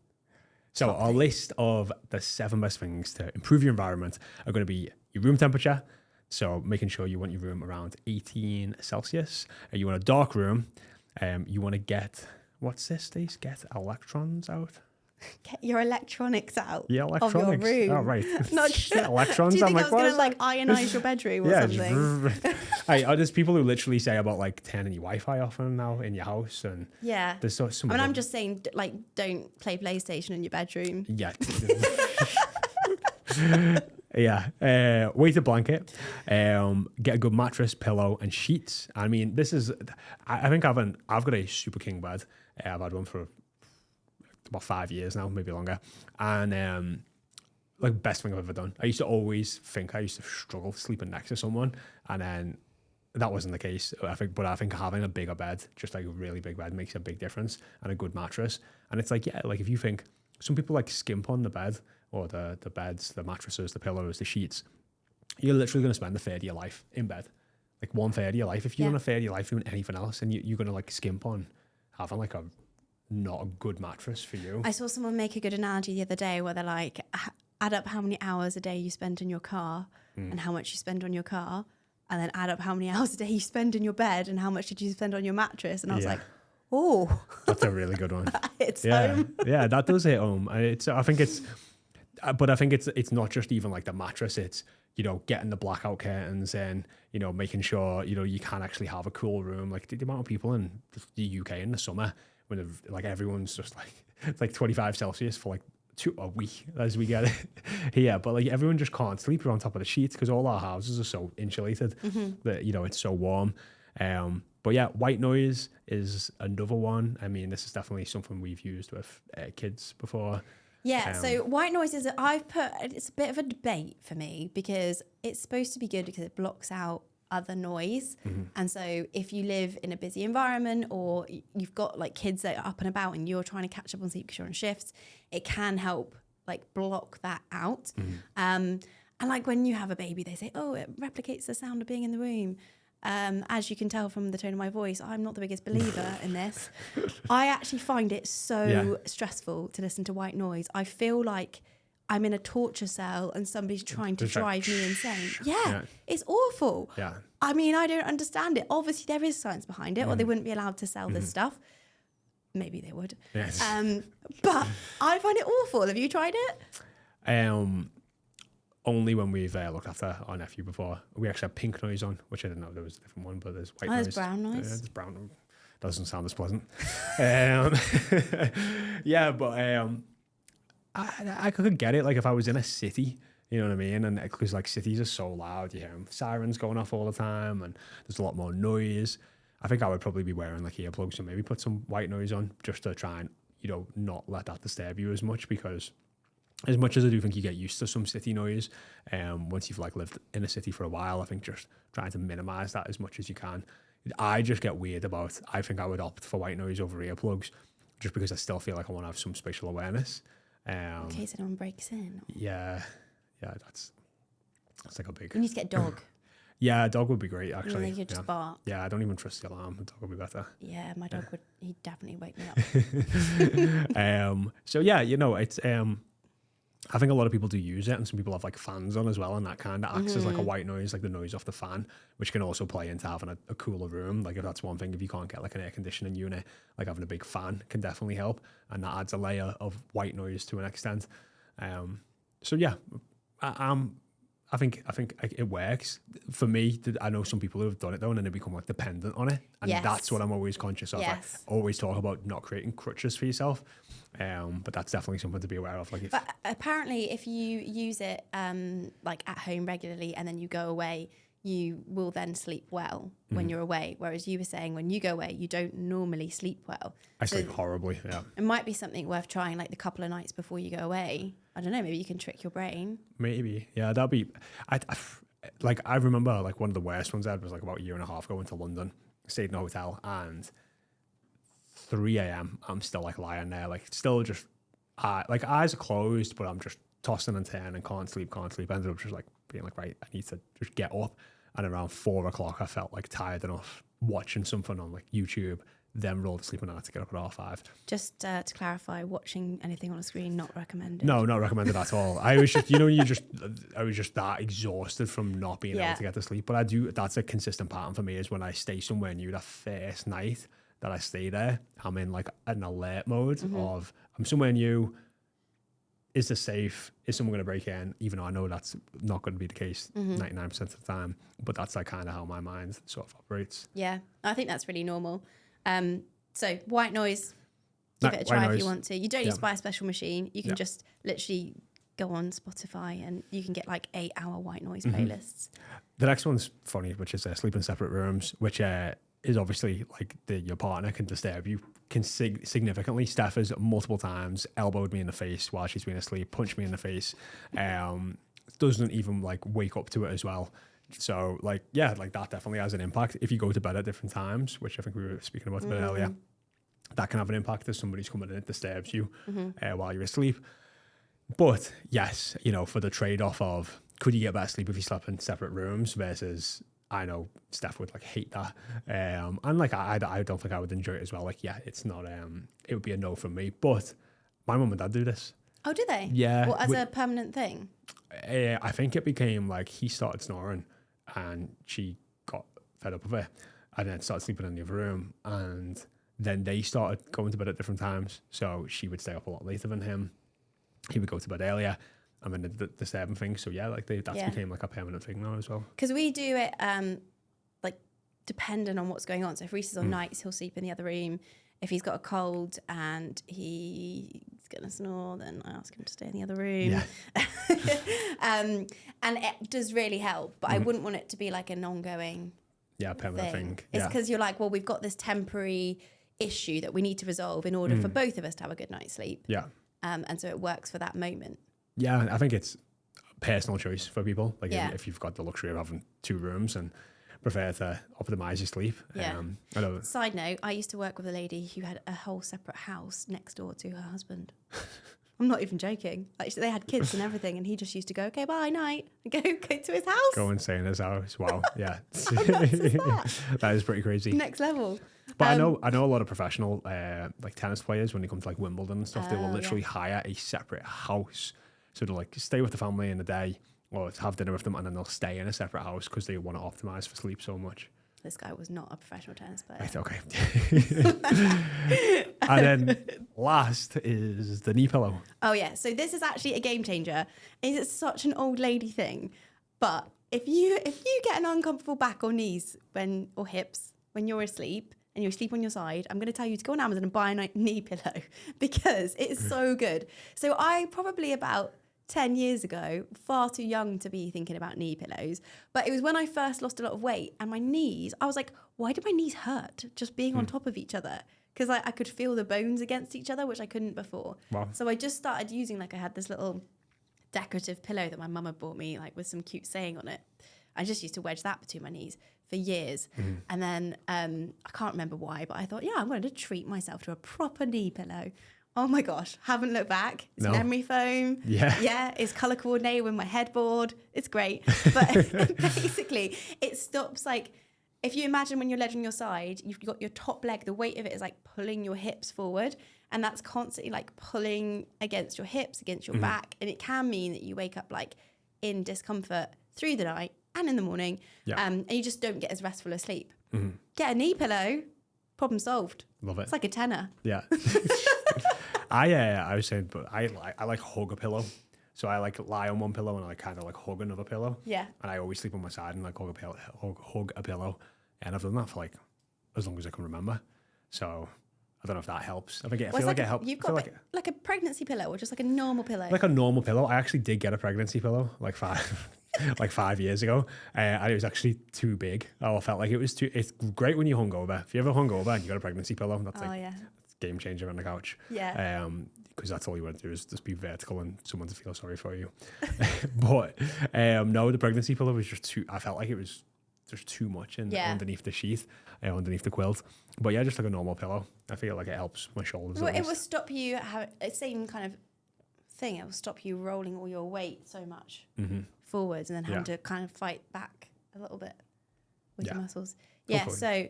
So our list of the 7 best things to improve your environment are going to be your room temperature. So making sure you want your room around 18 Celsius. You want a dark room. You want to get, what's this, Stace? Get electrons out. Get your electronics out of your room. Oh, right. Not get electrons. Do you think I was going to like ionize your bedroom or something? Hey, there's people who literally say about like turning your Wi-Fi off now in your house, and there's some. I mean, I'm just saying, like, don't play PlayStation in your bedroom. Yeah. Weighted blanket, get a good mattress, pillow, and sheets. I mean, I think I've got a super king bed. I've had one for about 5 years now, maybe longer, and like best thing I've ever done. I used to always think I used to struggle sleeping next to someone, and then that wasn't the case. I think having a bigger bed, just like a really big bed, makes a big difference, and a good mattress. And it's like, like if you think some people like skimp on the bed or the beds, the mattresses, the pillows, the sheets, you're literally going to spend a third of your life in bed. like 1/3 of your life. If you're on a third of your life doing anything else, and you're going to like skimp on having like a not a good mattress for you. I saw someone make a good analogy the other day where they're like, add up how many hours a day you spend in your car and how much you spend on your car, and then add up how many hours a day you spend in your bed and how much did you spend on your mattress. And I was like, oh, that's a really good one. It's home. Yeah, that does hit home. I think it's not just even like the mattress. It's, you know, getting the blackout curtains and, you know, making sure, you know, you can actually have a cool room. Like the amount of people in the UK in the summer when like everyone's just like, it's like 25 Celsius for like a week as we get it here. But like everyone just can't sleep on top of the sheets because all our houses are so insulated that, you know, it's so warm. But yeah, white noise is another one. I mean, this is definitely something we've used with kids before. Yeah, so white noise is, it's a bit of a debate for me because it's supposed to be good because it blocks out other noise. And so if you live in a busy environment or you've got like kids that are up and about and you're trying to catch up on sleep because you're on shifts, it can help like block that out. And like when you have a baby, they say, oh, it replicates the sound of being in the womb. As you can tell from the tone of my voice, I'm not the biggest believer in this. I actually find it so stressful to listen to white noise. I feel like I'm in a torture cell and somebody's trying to drive me insane. Yeah, it's awful. Yeah. I mean, I don't understand it. Obviously, there is science behind it, or they wouldn't be allowed to sell this stuff. Maybe they would. Yes. But I find it awful. Have you tried it? Only when we've looked after our nephew before. We actually have pink noise on, which I didn't know there was a different one, but there's white noise. There's brown noise. There's brown. Doesn't sound as pleasant. Yeah, but I could get it. Like if I was in a city, you know what I mean? And because like cities are so loud, you hear sirens going off all the time and there's a lot more noise. I think I would probably be wearing like earplugs and maybe put some white noise on just to try and, you know, not let that disturb you as much, because as much as I do think you get used to some city noise, once you've like lived in a city for a while, I think just trying to minimize that as much as you can. I just get weird about, I think I would opt for white noise over earplugs just because I still feel like I want to have some spatial awareness. In case anyone breaks in. Yeah, that's like a big... You need to get a dog. Yeah, a dog would be great, actually. You could just bark. Yeah, I don't even trust the alarm. A dog would be better. Yeah, my dog would, he'd definitely wake me up. So yeah, you know, it's... I think a lot of people do use it, and some people have like fans on as well, and that kind of acts as like a white noise, like the noise off the fan, which can also play into having a cooler room. Like if that's one thing, if you can't get like an air conditioning unit, like having a big fan can definitely help, and that adds a layer of white noise to an extent. So yeah, I think it works for me. I know some people who have done it though, and then they become like dependent on it, and that's what I'm always conscious of. Yes. I always talk about not creating crutches for yourself, but that's definitely something to be aware of. Like, but apparently, if you use it like at home regularly, and then you go away, you will then sleep well when you're away. Whereas you were saying when you go away, you don't normally sleep well. I sleep horribly. Yeah, it might be something worth trying, like the couple of nights before you go away. I don't know. Maybe you can trick your brain. Maybe. Yeah, that'd be. I remember like one of the worst ones I had was like about a year and a half ago into London. Stayed in a hotel, and 3 a.m. I'm still like lying there, like still just like eyes are closed, but I'm just tossing and turning and can't sleep. Ended up just like being like, right, I need to just get up. And around 4 o'clock, I felt like tired enough watching something on like YouTube, then rolled to sleep, and I had to get up at 5:30. Just to clarify, watching anything on a screen not recommended. No, not recommended at all. I was just, I was just that exhausted from not being able to get to sleep. But I do. That's a consistent pattern for me. Is when I stay somewhere new, that first night that I stay there, I'm in like an alert mode of I'm somewhere new. Is this safe? Is someone going to break in? Even though I know that's not going to be the case 99% of the time. But that's like kind of how my mind sort of operates. Yeah, I think that's really normal. So white noise, give it a try if you want to. You don't need to buy a special machine. You can just literally go on Spotify and you can get like 8-hour white noise playlists. The next one's funny, which is sleep in separate rooms, which is obviously like your partner can disturb you significantly. Steph has multiple times elbowed me in the face while she's been asleep, punched me in the face, doesn't even like wake up to it as well. So like, yeah, like that definitely has an impact. If you go to bed at different times, which I think we were speaking about a bit earlier, that can have an impact if somebody's coming in and it disturbs you while you're asleep. But yes, you know, for the trade-off of could you get better sleep if you slept in separate rooms versus I know Steph would like hate that. And like, I don't think I would enjoy it as well. Like, yeah, it's not, it would be a no from me, but my mum and dad do this. Oh, do they? Yeah. Well, as a permanent thing? I think it became like he started snoring and she got fed up with it and then started sleeping in the other room. And then they started going to bed at different times. So she would stay up a lot later than him. He would go to bed earlier. And then the disturbing thing. So yeah, like that's became like a permanent thing now as well. Because we do it like depending on what's going on. So if Reese is on nights, he'll sleep in the other room. If he's got a cold and he's going to snore, then I ask him to stay in the other room. Yeah. And it does really help. But I wouldn't want it to be like an ongoing permanent thing. It's because you're like, well, we've got this temporary issue that we need to resolve in order for both of us to have a good night's sleep. Yeah. And so it works for that moment. Yeah, I think it's personal choice for people. Like if you've got the luxury of having 2 rooms and prefer to optimize your sleep. Yeah. I know. Side note, I used to work with a lady who had a whole separate house next door to her husband. I'm not even joking. Like, they had kids and everything, and he just used to go, okay, bye, night, and go to his house. Go and stay in his house. Wow. Yeah. How nuts is that? That is pretty crazy. Next level. But I know a lot of professional like tennis players, when they come to like Wimbledon and stuff, they will literally hire a separate house. So they'll like stay with the family in the day or have dinner with them, and then they'll stay in a separate house because they want to optimize for sleep so much. This guy was not a professional tennis player. Right, okay. And then last is the knee pillow. Oh yeah, so this is actually a game changer. It's such an old lady thing, but if you get an uncomfortable back or knees or hips when you're asleep and you sleep on your side, I'm going to tell you to go on Amazon and buy a knee pillow because it's so good. So I probably about 10 years ago, far too young to be thinking about knee pillows. But it was when I first lost a lot of weight and my knees, I was like, why do my knees hurt just being on top of each other? Because I could feel the bones against each other, which I couldn't before. Wow. So I just started using, like I had this little decorative pillow that my mum had bought me, like with some cute saying on it. I just used to wedge that between my knees for years. And then I can't remember why, but I thought, yeah, I'm going to treat myself to a proper knee pillow. Oh my gosh, haven't looked back. It's memory foam. Yeah, it's color coordinated with my headboard. It's great. But basically, it stops, like, if you imagine when you're laying on your side, you've got your top leg, the weight of it is like pulling your hips forward. And that's constantly like pulling against your hips, against your back. And it can mean that you wake up like in discomfort through the night and in the morning. And you just don't get as restful a sleep. Get a knee pillow, problem solved. Love it. It's like a tenner. Yeah. I was saying, but I like hug a pillow. So I like lie on one pillow and I like kind of like hug another pillow. Yeah. And I always sleep on my side and like hug a pillow. And I've done that for like as long as I can remember. So I don't know if that helps. I feel like it helps. You've got like a pregnancy pillow or just like a normal pillow? Like a normal pillow. I actually did get a pregnancy pillow like 5 years ago. And it was actually too big. I felt like it was too. It's great when you hungover. If you ever hungover and you got a pregnancy pillow, that's game changer on the couch. Yeah. Because that's all you want to do is just be vertical and someone to feel sorry for you. But no, the pregnancy pillow was just too. I felt like it was just too much underneath the sheath, underneath the quilt. But yeah, just like a normal pillow. I feel like it helps my shoulders. Well, it will stop you having the same kind of thing. It will stop you rolling all your weight so much forwards and then having to kind of fight back a little bit with your muscles. Yeah. So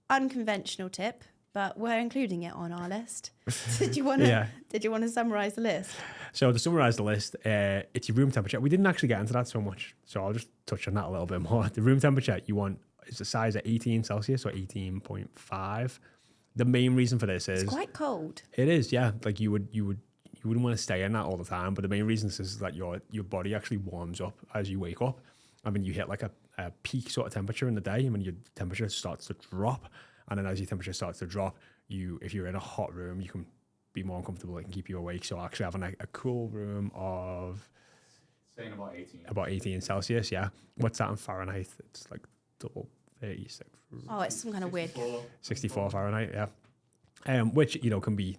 unconventional tip. But we're including it on our list. Did you want to summarize the list? So to summarize the list, it's your room temperature. We didn't actually get into that so much, so I'll just touch on that a little bit more. The room temperature you want is a size at 18 Celsius or 18.5. The main reason for this is it's quite cold. It is, yeah. Like you wouldn't want to stay in that all the time. But the main reason is that your body actually warms up as you wake up. I mean, you hit like a peak sort of temperature in the day, and when your temperature starts to drop. And then as your temperature starts to drop, if you're in a hot room, you can be more uncomfortable. It can keep you awake. So actually having a cool room of... Saying about 18. About 18 Celsius, yeah. What's that in Fahrenheit? It's like double 36. Oh, it's some kind of weird... 64 Fahrenheit, yeah. Which, can be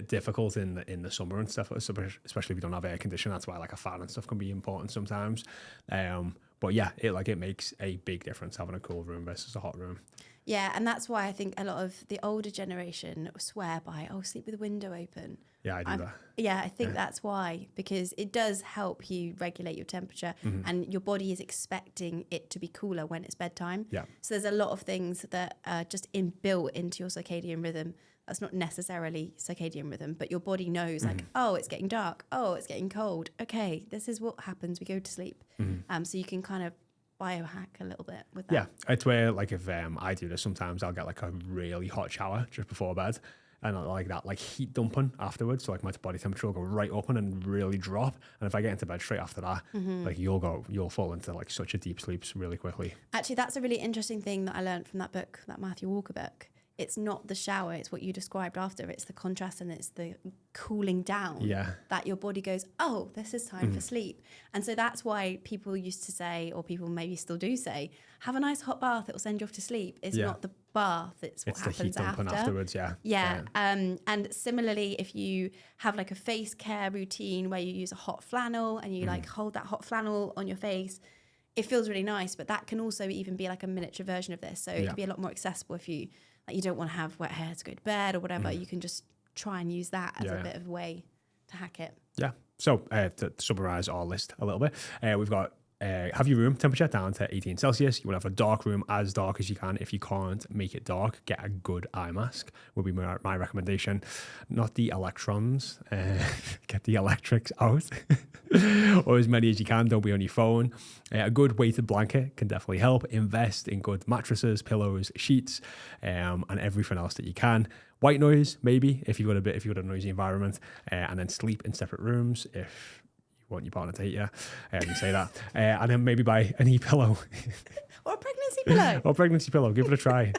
difficult in the summer and stuff, especially if you don't have air conditioning. That's why like a fan and stuff can be important sometimes. But yeah, it makes a big difference having a cool room versus a hot room. Yeah, and that's why I think a lot of the older generation swear by, sleep with the window open. Yeah, I do that. Yeah, I think that's why, because it does help you regulate your temperature and your body is expecting it to be cooler when it's bedtime. Yeah. So there's a lot of things that are just inbuilt into your circadian rhythm. That's not necessarily circadian rhythm, but your body knows like, oh, it's getting dark. Oh, it's getting cold. Okay, this is what happens. We go to sleep. So you can kind of biohack a little bit with that. Yeah, it's where like if I do this sometimes, I'll get like a really hot shower just before bed. And I like that, like heat dumping afterwards. So like my body temperature will go right up and really drop. And if I get into bed straight after that, like you'll fall into like such a deep sleep really quickly. Actually, that's a really interesting thing that I learned from that book, that Matthew Walker book. It's not the shower, it's what you described after. It's the contrast and it's the cooling down that your body goes, oh, this is time for sleep. And so that's why people used to say, or people maybe still do say, have a nice hot bath, it will send you off to sleep. It's not the bath, it's what happens the heat dumping afterwards, Yeah. And similarly, if you have like a face care routine where you use a hot flannel and you like hold that hot flannel on your face, it feels really nice, but that can also even be like a miniature version of this. So it can be a lot more accessible if you don't want to have wet hair to go to bed or whatever. You can just try and use that as a bit of a way to hack it. Yeah. So to summarize our list a little bit, we've got have your room temperature down to 18 Celsius. You want to have a dark room, as dark as you can. If you can't make it dark, get a good eye mask would be my recommendation. Not the electrons, get the electrics out or as many as you can. Don't be on your phone. A good weighted blanket can definitely help. Invest in good mattresses, pillows, sheets, and everything else that you can. White noise, maybe, if you've got a noisy environment, and then sleep in separate rooms if you want your partner to hate you. You say that. And then maybe buy an e-pillow. Or a pregnancy pillow. Or a pregnancy pillow. Give it a try.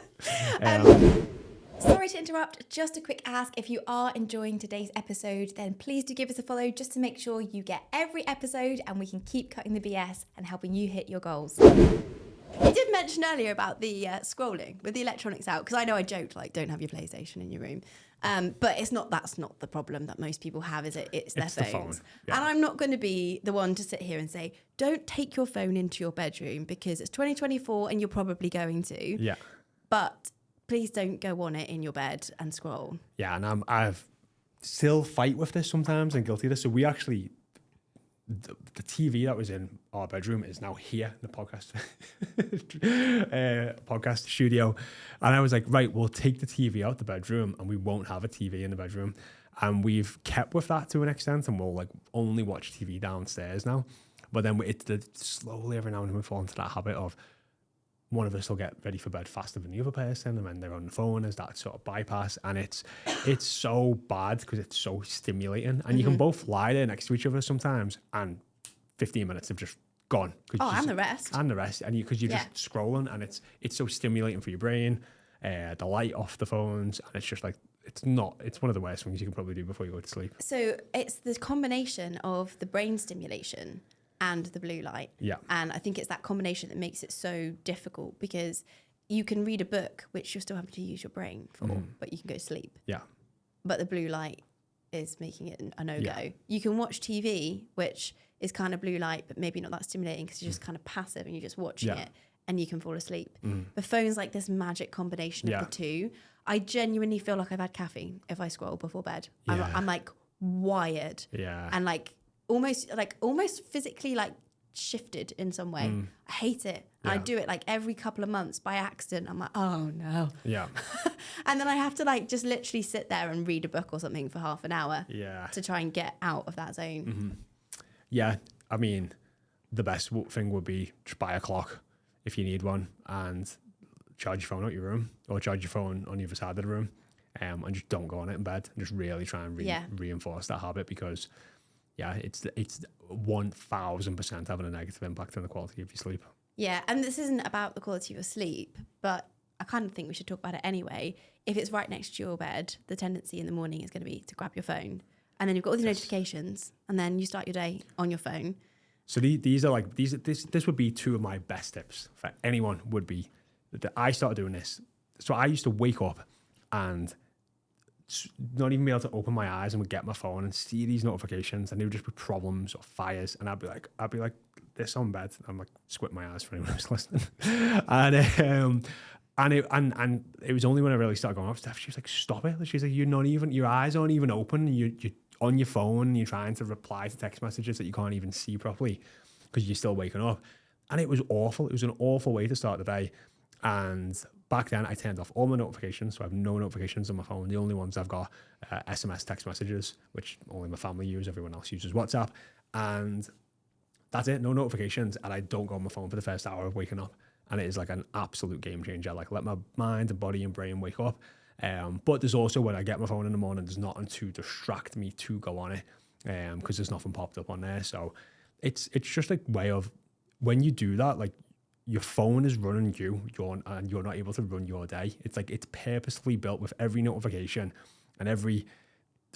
Sorry to interrupt. Just a quick ask. If you are enjoying today's episode, then please do give us a follow just to make sure you get every episode and we can keep cutting the BS and helping you hit your goals. You did mention earlier about the scrolling with the electronics out, because I know I joked, like, don't have your PlayStation in your room. But that's not the problem that most people have, is it? It's their phones. The phone. Yeah. And I'm not going to be the one to sit here and say, don't take your phone into your bedroom because it's 2024 and you're probably going to. Yeah. But please don't go on it in your bed and scroll. Yeah, and I've still fight with this sometimes and guilty of this. So we actually, the TV that was in our bedroom is now here in the podcast studio. And I was like, right, we'll take the TV out the bedroom and we won't have a TV in the bedroom. And we've kept with that to an extent, and we'll like only watch TV downstairs now. But then slowly every now and then we fall into that habit of one of us will get ready for bed faster than the other person, and then they're on the phone as that sort of bypass. And it's so bad because it's so stimulating. And you can both lie there next to each other sometimes, and 15 minutes have just gone. And the rest. And the rest. And because you're just scrolling, and it's so stimulating for your brain. The light off the phones, and it's just like, it's one of the worst things you can probably do before you go to sleep. So it's the combination of the brain stimulation and the blue light. Yeah. And I think it's that combination that makes it so difficult, because you can read a book, which you're still having to use your brain for, but you can go to sleep. Yeah. But the blue light is making it a no-go. Yeah. You can watch TV, which is kind of blue light, but maybe not that stimulating because you're just kind of passive and you're just watching it, and you can fall asleep. The phone's like this magic combination of the two. I genuinely feel like I've had caffeine if I scroll before bed. Yeah. I'm like wired. Yeah. And almost physically like shifted in some way. I hate it. And I do it like every couple of months by accident. I'm like, oh no. Yeah. And then I have to like just literally sit there and read a book or something for half an hour to try and get out of that zone. Yeah. I mean, the best thing would be just buy a clock if you need one, and charge your phone out your room, or charge your phone on the other side of the room, and just don't go on it in bed, and just really try and reinforce that habit, because it's 1000% having a negative impact on the quality of your sleep. Yeah, and this isn't about the quality of your sleep, but I kind of think we should talk about it anyway. If it's right next to your bed, the tendency in the morning is going to be to grab your phone, and then you've got all these notifications, and then you start your day on your phone. So these are like this would be two of my best tips for anyone. Would be that I started doing this. So I used to wake up and not even be able to open my eyes, and would get my phone and see these notifications, and there would just be problems or fires, and I'd be like this on bed. I'm like, squint my eyes for anyone who's listening. And And it was only when I really started going off, Steph, she was like, stop it. She's like, your eyes aren't even open. You're on your phone, you're trying to reply to text messages that you can't even see properly because you're still waking up. And it was awful. It was an awful way to start the day. And back then I turned off all my notifications. So I have no notifications on my phone. The only ones I've got SMS text messages, which only my family use. Everyone else uses WhatsApp. And that's it. No notifications. And I don't go on my phone for the first hour of waking up. And it is like an absolute game changer. Like let my mind and body and brain wake up. But there's also when I get my phone in the morning, there's nothing to distract me to go on it because there's nothing popped up on there. So it's just a way of when you do that, like your phone is running and you're not able to run your day. It's like it's purposely built with every notification and every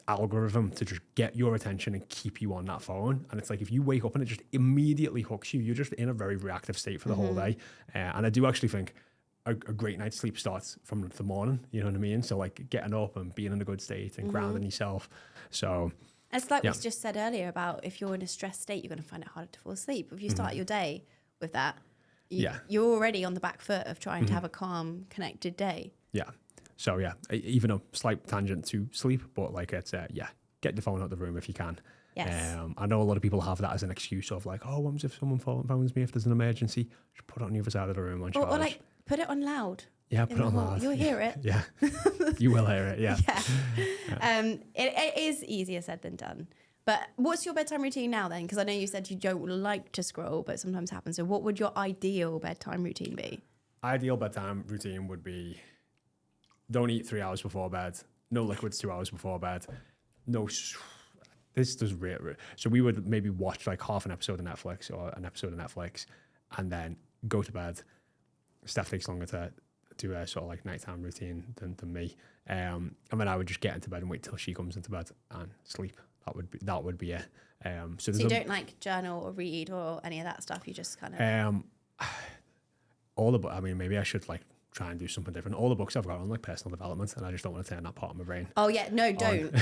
algorithm to just get your attention and keep you on that phone. And it's like if you wake up and it just immediately hooks you, you're just in a very reactive state for the whole day. And I do actually think a great night's sleep starts from the morning, you know what I mean? So like getting up and being in a good state and grounding yourself. So it's like we just said earlier about if you're in a stressed state, you're going to find it harder to fall asleep. If you start your day with that, you're already on the back foot of trying to have a calm, connected day. Yeah. So yeah, even a slight tangent to sleep, but like it's get the phone out of the room if you can. Yes. I know a lot of people have that as an excuse of like, oh, what if someone phones me if there's an emergency? Just put it on the other side of the room on charge. Or like put it on loud. Yeah, put it on loud. You'll hear it. Yeah, you will hear it. Yeah. It is easier said than done. But what's your bedtime routine now then? Because I know you said you don't like to scroll, but sometimes happens. So what would your ideal bedtime routine be? Ideal bedtime routine would be don't eat 3 hours before bed, no liquids 2 hours before bed, this does so we would maybe watch like half an episode of Netflix or an episode of Netflix and then go to bed. Steph takes longer to do a sort of like nighttime routine than me. And then I would just get into bed and wait till she comes into bed and sleep. That would be it. So you don't like journal or read or any of that stuff? You just kind of... I mean, maybe I should like try and do something different. All the books I've got on like personal development and I just don't want to turn that part of my brain. Oh yeah, no, don't.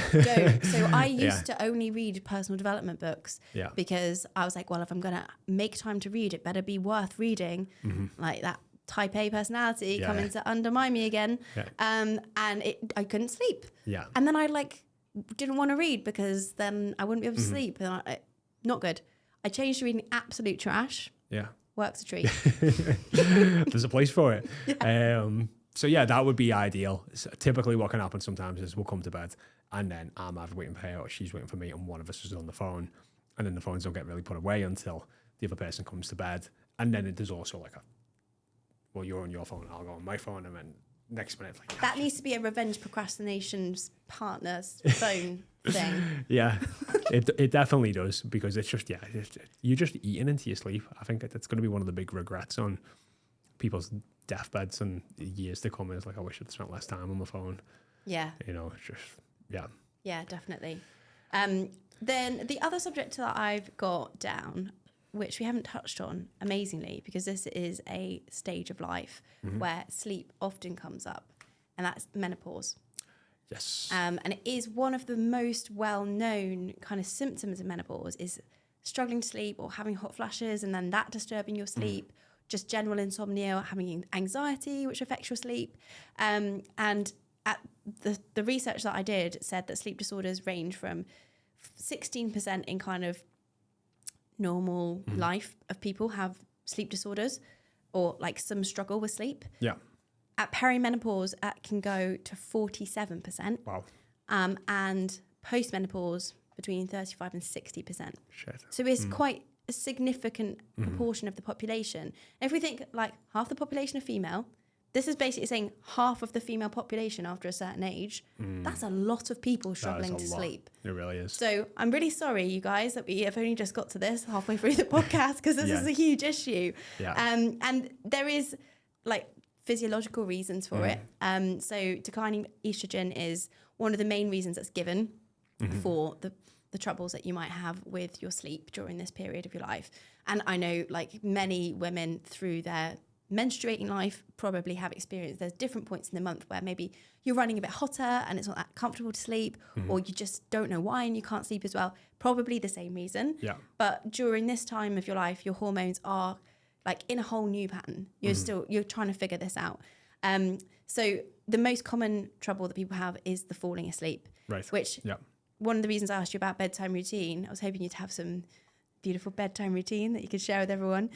So I used to only read personal development books because I was like, well, if I'm going to make time to read, it better be worth reading. Like that type A personality coming to undermine me again. And I couldn't sleep. Yeah. And then I like didn't want to read because then I wouldn't be able to sleep. And not good. I changed to reading absolute trash. Yeah. Works a treat. There's a place for it. So yeah, that would be ideal. So typically what can happen sometimes is we'll come to bed and then I'm either waiting for her or she's waiting for me and one of us is on the phone and then the phones don't get really put away until the other person comes to bed. And then there's also like well, you're on your phone and I'll go on my phone and then next minute like that needs to be a revenge procrastination's partner's phone thing. Yeah, it definitely does because it's just you're just eating into your sleep. I think that's going to be one of the big regrets on people's deathbeds and years to come. Is like I wish I'd spent less time on my phone. Yeah, you know, it's just yeah, definitely. Then the other subject that I've got down, which we haven't touched on amazingly because this is a stage of life where sleep often comes up, and that's menopause. Yes. And it is one of the most well-known kind of symptoms of menopause is struggling to sleep or having hot flashes and then that disturbing your sleep, just general insomnia, having anxiety, which affects your sleep. And at the research that I did said that sleep disorders range from 16% in kind of normal life of people have sleep disorders or like some struggle with sleep. Yeah. At perimenopause, it can go to 47%. Wow. And postmenopause, between 35 and 60%. Shit. So it's quite a significant proportion of the population. And if we think like half the population are female, this is basically saying half of the female population after a certain age. That's a lot of people struggling to sleep. It really is. So I'm really sorry, you guys, that we have only just got to this halfway through the podcast because this is a huge issue. Yeah. And there is like physiological reasons for it. So declining estrogen is one of the main reasons that's given for the troubles that you might have with your sleep during this period of your life. And I know like many women through their menstruating life probably have experienced there's different points in the month where maybe you're running a bit hotter and it's not that comfortable to sleep or you just don't know why and you can't sleep as well. Probably the same reason. Yeah. But during this time of your life, your hormones are like in a whole new pattern. You're trying to figure this out. So the most common trouble that people have is the falling asleep, Right. which one of the reasons I asked you about bedtime routine, I was hoping you'd have some beautiful bedtime routine that you could share with everyone.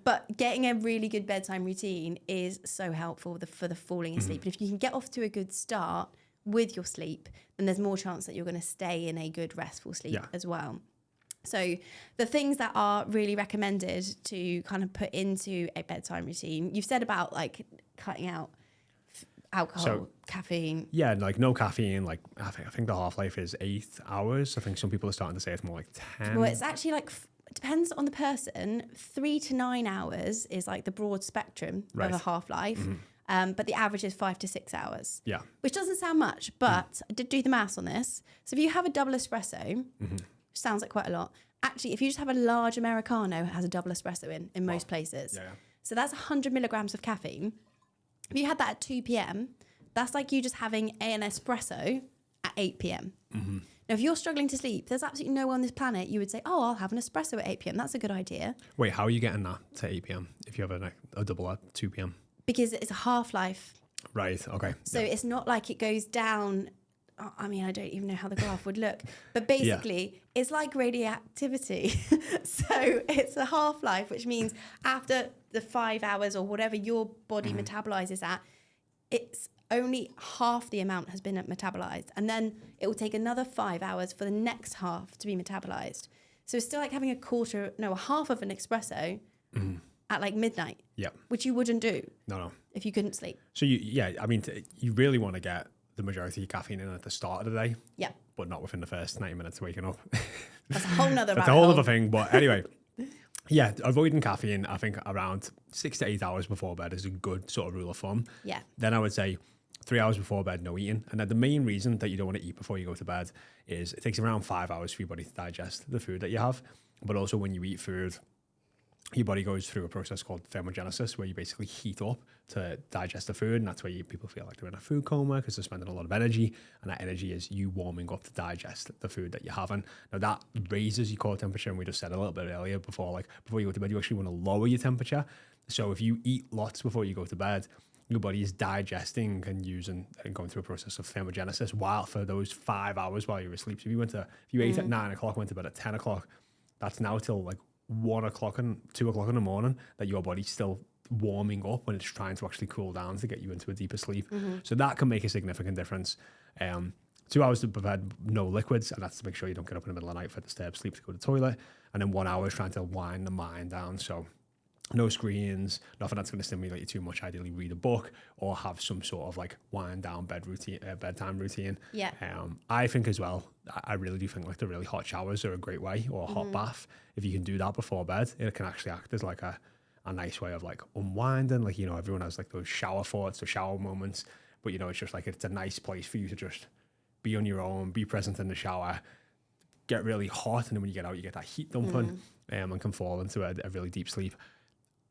But getting a really good bedtime routine is so helpful for the falling asleep. And if you can get off to a good start with your sleep, then there's more chance that you're going to stay in a good restful sleep as well. So the things that are really recommended to kind of put into a bedtime routine, you've said about like cutting out alcohol, caffeine. Yeah, like no caffeine. Like I think the half-life is 8 hours. I think some people are starting to say it's more like 10. Well, it's actually like, it depends on the person. 3 to 9 hours is like the broad spectrum of a half-life. But the average is 5 to 6 hours. Yeah. Which doesn't sound much, but I did do the maths on this. So if you have a double espresso, which sounds like quite a lot. Actually, if you just have a large Americano, it has a double espresso in most places. Yeah. So that's 100 milligrams of caffeine. If you had that at 2 p.m., that's like you just having an espresso at 8 p.m. Now, if you're struggling to sleep, there's absolutely no one on this planet you would say, oh, I'll have an espresso at 8 p.m. That's a good idea. Wait, how are you getting that to 8 p.m. if you have a double at 2 p.m.? Because it's a half-life. Right, okay. So it's not like it goes down. I mean, I don't even know how the graph would look. But basically, it's like radioactivity. So it's a half-life, which means after the 5 hours or whatever your body metabolizes at, it's only half the amount has been metabolized. And then it will take another 5 hours for the next half to be metabolized. So it's still like having a half of an espresso at like midnight. Yeah. Which you wouldn't do. No. If you couldn't sleep. So you really want to get the majority of caffeine in at the start of the day. Yeah. But not within the first 90 minutes of waking up. That's a whole nother That's a whole other thing. But anyway, avoiding caffeine, I think around 6 to 8 hours before bed is a good sort of rule of thumb. Yeah. Then I would say 3 hours before bed, no eating. And then the main reason that you don't want to eat before you go to bed is it takes around 5 hours for your body to digest the food that you have. But also when you eat food, your body goes through a process called thermogenesis, where you basically heat up to digest the food, and that's where people feel like they're in a food coma because they're spending a lot of energy, and that energy is you warming up to digest the food that you're having. Now that raises your core temperature, and we just said a little bit earlier before you go to bed, you actually want to lower your temperature. So if you eat lots before you go to bed, your body is digesting and going through a process of thermogenesis while for those 5 hours while you're asleep. So if you ate at 9 o'clock, went to bed at 10 o'clock, that's now till like 1 o'clock and 2 o'clock in the morning that your body's still warming up when it's trying to actually cool down to get you into a deeper sleep. So that can make a significant difference. 2 hours to bed, no liquids, and that's to make sure you don't get up in the middle of the night for disturbed sleep to go to the toilet. And then 1 hour is trying to wind the mind down. So no screens, nothing that's going to stimulate you too much. Ideally, read a book or have some sort of like wind down bedtime routine. Yeah. I think as well, I really do think like the really hot showers are a great way, or a hot bath. If you can do that before bed, it can actually act as like a nice way of like unwinding. Like, everyone has like those shower thoughts or shower moments, but it's just like, it's a nice place for you to just be on your own, be present in the shower, get really hot. And then when you get out, you get that heat dumping and can fall into a really deep sleep.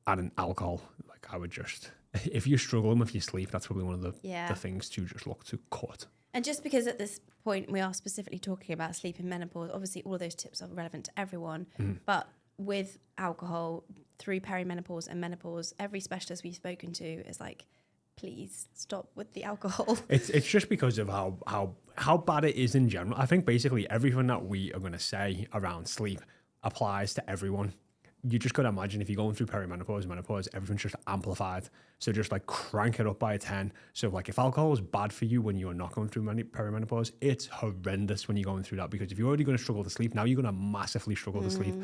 And in alcohol, like I would just, if you're struggling with your sleep, that's probably one of the things to just look to cut. And just because at this point we are specifically talking about sleep in menopause, obviously all of those tips are relevant to everyone, but with alcohol through perimenopause and menopause, every specialist we've spoken to is like, please stop with the alcohol. It's just because of how bad it is in general. I think basically everything that we are going to say around sleep applies to everyone. You just got to imagine if you're going through perimenopause and menopause, everything's just amplified. So just like crank it up by a 10. So like if alcohol is bad for you when you're not going through perimenopause, it's horrendous when you're going through that, because if you're already going to struggle to sleep, now you're going to massively struggle to sleep.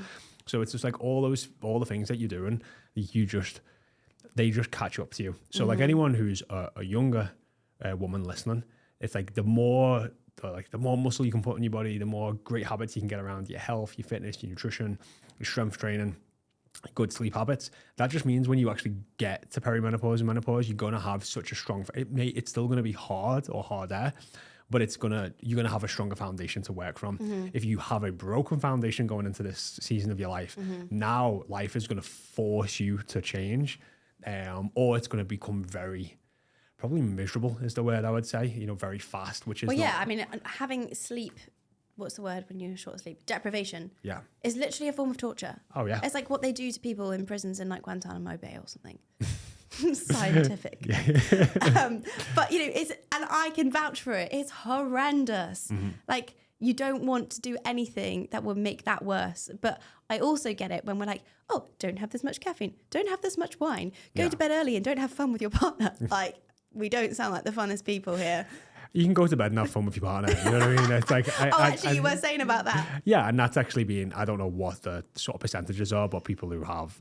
So it's just like all the things that you're doing, they just catch up to you. So like anyone who's a younger woman listening, it's like the more muscle you can put in your body, the more great habits you can get around your health, your fitness, your nutrition, your strength training, good sleep habits. That just means when you actually get to perimenopause and menopause, you're going to have such a strong, it's still going to be hard or harder, but you're going to have a stronger foundation to work from. If you have a broken foundation going into this season of your life, now life is going to force you to change, or it's going to become probably miserable is the word I would say, very fast, which is having sleep, what's the word when you're short of sleep? Deprivation. Yeah. Is literally a form of torture. Oh, yeah. It's like what they do to people in prisons in like Guantanamo Bay or something. Scientific. But, and I can vouch for it. It's horrendous. Like, you don't want to do anything that will make that worse. But I also get it when we're like, oh, don't have this much caffeine. Don't have this much wine. Go to bed early and don't have fun with your partner. Like, we don't sound like the funnest people here. You can go to bed and have fun with your partner. You know what I mean? It's like, you were saying about that. Yeah, and that's actually been, I don't know what the sort of percentages are, but people who have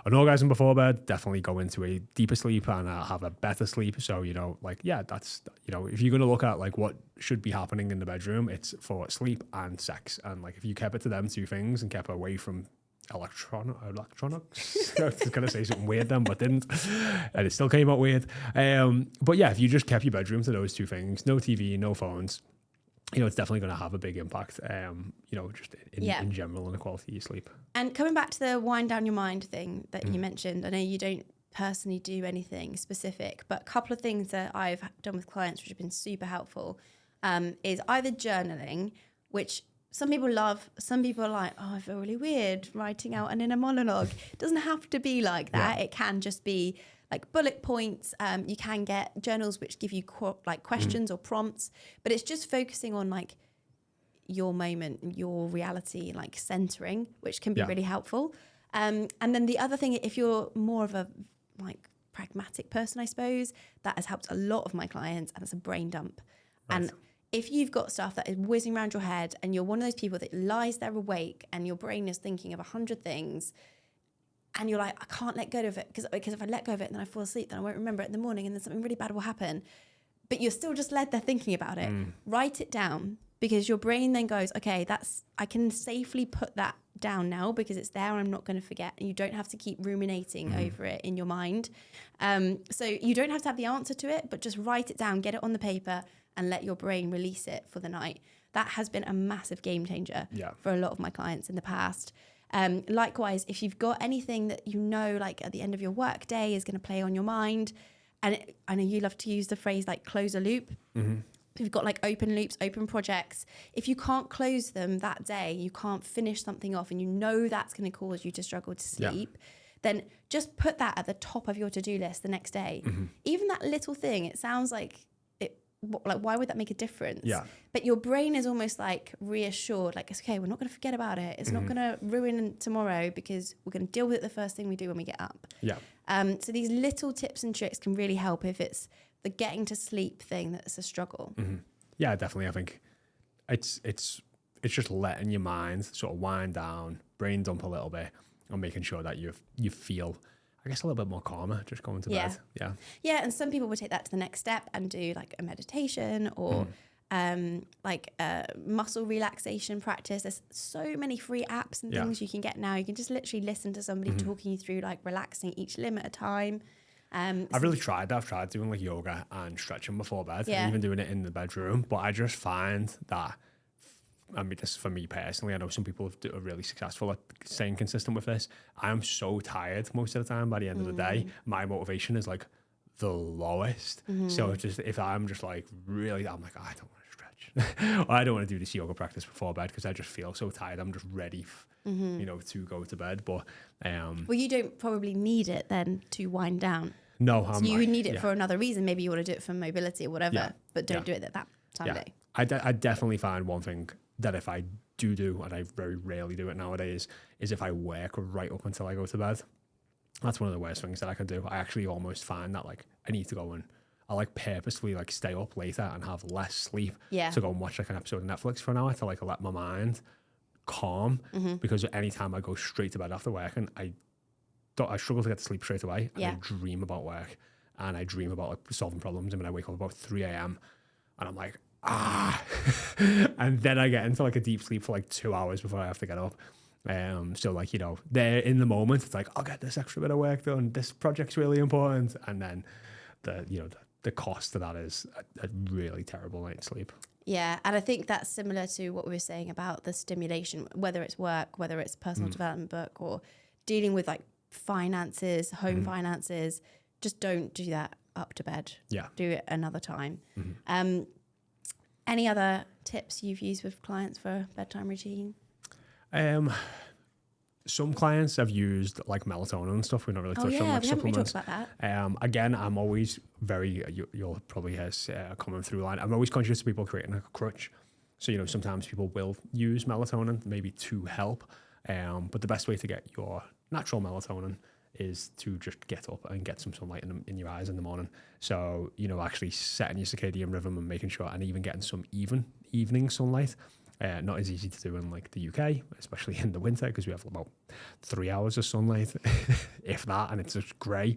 an orgasm before bed definitely go into a deeper sleep and have a better sleep. So, that's, if you're going to look at like what should be happening in the bedroom, it's for sleep and sex. And like, if you kept it to them two things and kept away from electronics, I was going to say something weird then, but didn't, and it still came out weird. But yeah, if you just kept your bedroom to those two things, no TV, no phones, it's definitely going to have a big impact, just in general on the quality of your sleep. And coming back to the wind down your mind thing that you mentioned, I know you don't personally do anything specific, but a couple of things that I've done with clients which have been super helpful is either journaling, which some people love, some people are like, oh, I feel really weird writing out an inner monologue. It doesn't have to be like that. It can just be like bullet points. You can get journals which give you questions or prompts, but it's just focusing on like your moment, your reality, like centering, which can be really helpful. And then the other thing, if you're more of a like pragmatic person, I suppose, that has helped a lot of my clients, and it's a brain dump. Right. And if you've got stuff that is whizzing around your head and you're one of those people that lies there awake and your brain is thinking of 100 things and you're like, I can't let go of it because if I let go of it and then I fall asleep, then I won't remember it in the morning and then something really bad will happen. But you're still just led there thinking about it. Write it down, because your brain then goes, okay, I can safely put that down now because it's there. I'm not going to forget. And you don't have to keep ruminating over it in your mind. So you don't have to have the answer to it, but just write it down, get it on the paper, and let your brain release it for the night. That has been a massive game changer for a lot of my clients in the past. Likewise, if you've got anything that like at the end of your work day is going to play on your mind, and I know you love to use the phrase like close a loop. If you've got like open loops, open projects, if you can't close them that day, you can't finish something off, and that's going to cause you to struggle to sleep, then just put that at the top of your to-do list the next day. Even that little thing, it sounds like why would that make a difference? But your brain is almost like reassured, like, it's okay, we're not going to forget about it. It's not going to ruin tomorrow because we're going to deal with it the first thing we do when we get up. So these little tips and tricks can really help if it's the getting to sleep thing that's a struggle. Yeah, definitely. I think it's just letting your mind sort of wind down, brain dump a little bit, and making sure that you feel, I guess, a little bit more calmer just going to bed. Yeah, and some people would take that to the next step and do like a meditation or like a muscle relaxation practice. There's so many free apps and things you can get now. You can just literally listen to somebody talking you through like relaxing each limb at a time. I've really tried that. I've tried doing like yoga and stretching before bed, and even doing it in the bedroom. But I just find that, I mean, this is for me personally, I know some people are really successful at staying consistent with this. I am so tired most of the time. By the end of the day, my motivation is like the lowest. So if I'm just like really, I'm like, I don't want to stretch. Or I don't want to do this yoga practice before bed because I just feel so tired. I'm just ready, to go to bed. But well, you don't probably need it then to wind down. No, so you need it for another reason. Maybe you want to do it for mobility or whatever, but don't do it at that time of day. I definitely find one thing that if I do, and I very rarely do it nowadays, is if I work right up until I go to bed. That's one of the worst things that I can do. I actually almost find that like I need to go and I like purposely like stay up later and have less sleep to go and watch like an episode of Netflix for an hour to like let my mind calm, because anytime I go straight to bed after work, and I struggle to get to sleep straight away, and I dream about work and I dream about like solving problems, and when I wake up about 3 a.m. and I'm like, and then I get into like a deep sleep for like 2 hours before I have to get up. So like, there in the moment, it's like, I'll get this extra bit of work done. This project's really important. And then the cost of that is a really terrible night's sleep. Yeah. And I think that's similar to what we were saying about the stimulation, whether it's work, whether it's personal development book, or dealing with like finances, home finances. Just don't do that up to bed. Do it another time. Any other tips you've used with clients for a bedtime routine? some clients have used like melatonin and stuff. We've not really touched on like we haven't really supplements. talked about that. Again, I'm always very, you'll probably hear a common through line. I'm always conscious of people creating a crutch. So, you know, sometimes people will use melatonin maybe to help. But the best way to get your natural melatonin is to just get up and get some sunlight in your eyes in the morning. So, you know, actually setting your circadian rhythm and making sure, and even getting some evening sunlight. Not as easy to do in like the UK, especially in the winter, because we have about 3 hours of sunlight, if that, and it's just grey.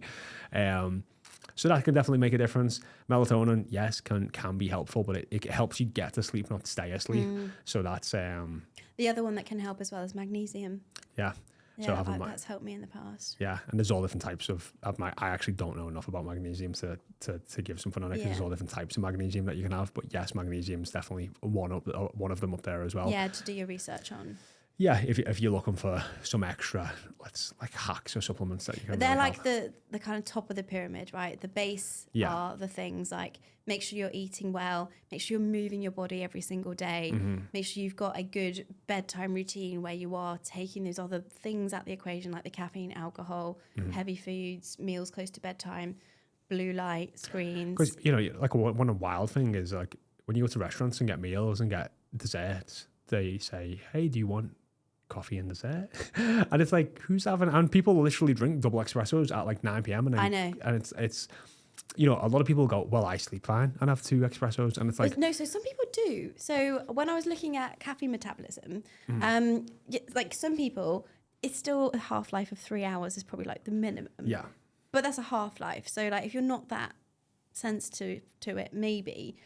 So that can definitely make a difference. Melatonin, yes, can be helpful, but it helps you get to sleep, not stay asleep. So that's The other one that can help as well is magnesium. yeah. Yeah, So that's helped me in the past. Yeah, and there's all different types of I actually don't know enough about magnesium to give something on it, because there's all different types of magnesium that you can have. But yes, magnesium is definitely one of them up there as well. Yeah, to do your research on. Yeah, if you're looking for some extra, like hacks or supplements that you can. They're really like have. the kind of top of the pyramid, right? The base Yeah. are the things like make sure you're eating well, make sure you're moving your body every single day, make sure you've got a good bedtime routine where you are taking those other things out the equation, like the caffeine, alcohol, heavy foods, meals close to bedtime, blue light, screens. Because, you know, like one wild thing is like when you go to restaurants and get meals and get desserts, they say, hey, do you want coffee and dessert? And it's like, who's having, and people literally drink double espressos at like 9 p.m. I know. And it's, you know, a lot of people go, well, I sleep fine and have 2 espressos. And it's like, No, so some people do. So when I was looking at caffeine metabolism, like some people, it's still a half-life of 3 hours is probably like the minimum. yeah. But that's a half-life. So like if you're not that sensitive to it, maybe.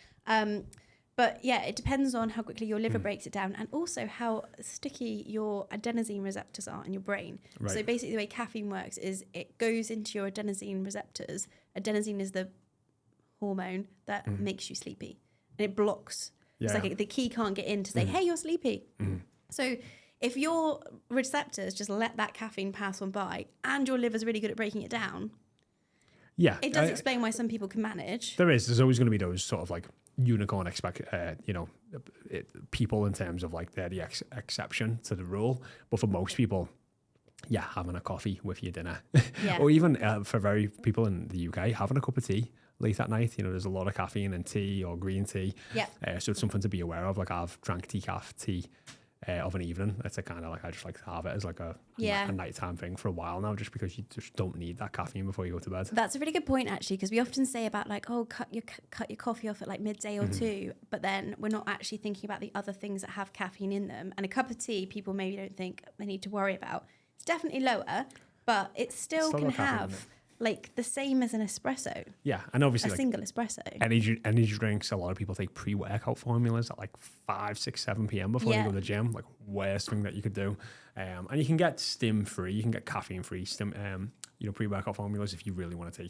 But yeah, it depends on how quickly your liver breaks it down and also how sticky your adenosine receptors are in your brain. Right. So basically the way caffeine works is it goes into your adenosine receptors. Adenosine is the hormone that makes you sleepy. And it blocks. It's like the key can't get in to say, hey, you're sleepy. So if your receptors just let that caffeine pass on by and your liver's really good at breaking it down, Yeah. it does explain why some people can manage. There's always going to be those sort of like unicorn people in terms of like they're the exception to the rule. But for most people, yeah, having a coffee with your dinner, or even for very people in the UK, having a cup of tea late at night. You know, there's a lot of caffeine in tea or green tea. Yeah. So it's something to be aware of. Like I've drank decaf tea of an evening. It's a kind of like, I just like to have it as like a nighttime thing for a while now, just because you just don't need that caffeine before you go to bed. That's a really good point, actually, because we often say about like, oh, cut your coffee off at like midday or 2, but then we're not actually thinking about the other things that have caffeine in them. And a cup of tea, people maybe don't think they need to worry about. It's definitely lower, but it still can got caffeine in have like the same as an espresso. Yeah, and obviously A like, single espresso. energy drinks, a lot of people take pre-workout formulas at like 5, 6, 7 p.m. before you go to the gym. Like worst thing that you could do. And you can get stim-free, you can get caffeine-free pre-workout formulas if you really want to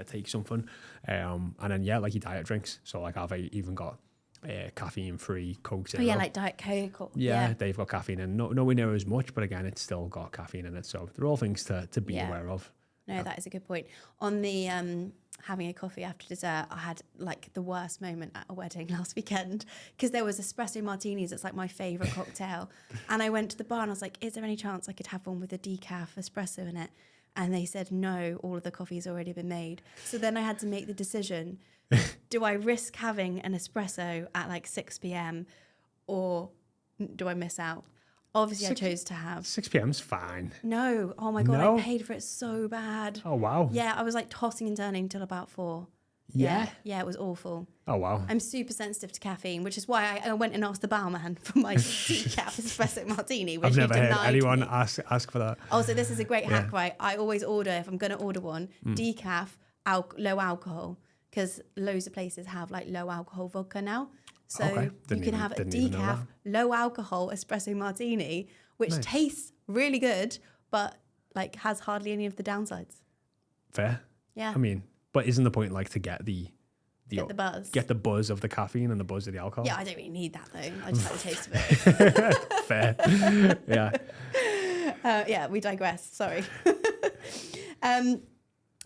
take something. And then like your diet drinks. So like I've even got caffeine-free Coke Zero. Oh yeah, like Diet Coke. Or, yeah, they've got caffeine in. Nowhere near as much, but again, it's still got caffeine in it. So they're all things to be aware of. No, that is a good point. On the having a coffee after dessert, I had like the worst moment at a wedding last weekend because there was espresso martinis. It's like my favourite cocktail. And I went to the bar and I was like, is there any chance I could have one with a decaf espresso in it? And they said, no, all of the coffee's already been made. So then I had to make the decision, do I risk having an espresso at like 6 p.m. or do I miss out? Obviously, I chose to have 6 p.m.'s fine. No. Oh my God, No? I paid for it so bad. Oh, wow. Yeah, I was like tossing and turning until about 4. Yeah? Yeah, it was awful. Oh, wow. I'm super sensitive to caffeine, which is why I went and asked the barman for my decaf espresso martini, which I've never he heard denied anyone me. ask for that. Oh, so this is a great hack, right? I always order, if I'm going to order one, decaf, low alcohol, because loads of places have like low alcohol vodka now. So you can have a decaf, low alcohol espresso martini, which tastes really good, but like has hardly any of the downsides. Fair. Yeah. I mean, but isn't the point like to get the buzz. Get the buzz of the caffeine and the buzz of the alcohol? Yeah, I don't really need that though. I just like the taste of it. Fair. Yeah. Yeah, we digress. Sorry.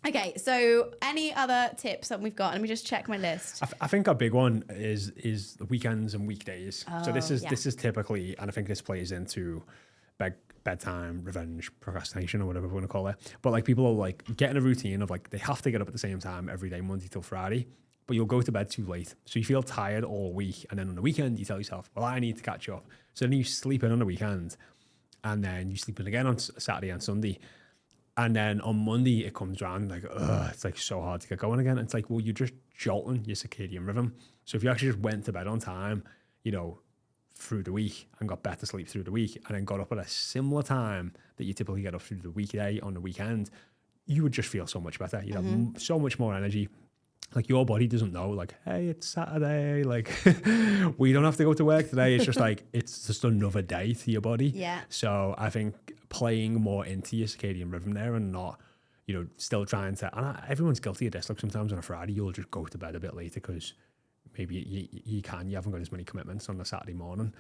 Okay, so any other tips that we've got? Let me just check my list. I think a big one is the weekends and weekdays. So this Oh, is typically, and I think this plays into bedtime, revenge, procrastination, or whatever we want to call it. But like people are like getting a routine of like they have to get up at the same time every day, Monday till Friday, but you'll go to bed too late. So you feel tired all week. And then on the weekend, you tell yourself, well, I need to catch up. So then you sleep in on the weekend and then you sleep in again on Saturday and Sunday. And then on Monday, it comes around like, it's like so hard to get going again. And it's like, well, you're just jolting your circadian rhythm. So if you actually just went to bed on time, you know, through the week and got better sleep through the week and then got up at a similar time that you typically get up through the weekday on the weekend, you would just feel so much better. You'd have so much more energy. Like your body doesn't know like, hey, it's Saturday. Like we don't have to go to work today. It's just like, it's just another day to your body. Yeah. So I think playing more into your circadian rhythm there and not, you know, still trying to, and everyone's guilty of this. Like sometimes on a Friday, you'll just go to bed a bit later because maybe you haven't got as many commitments on a Saturday morning.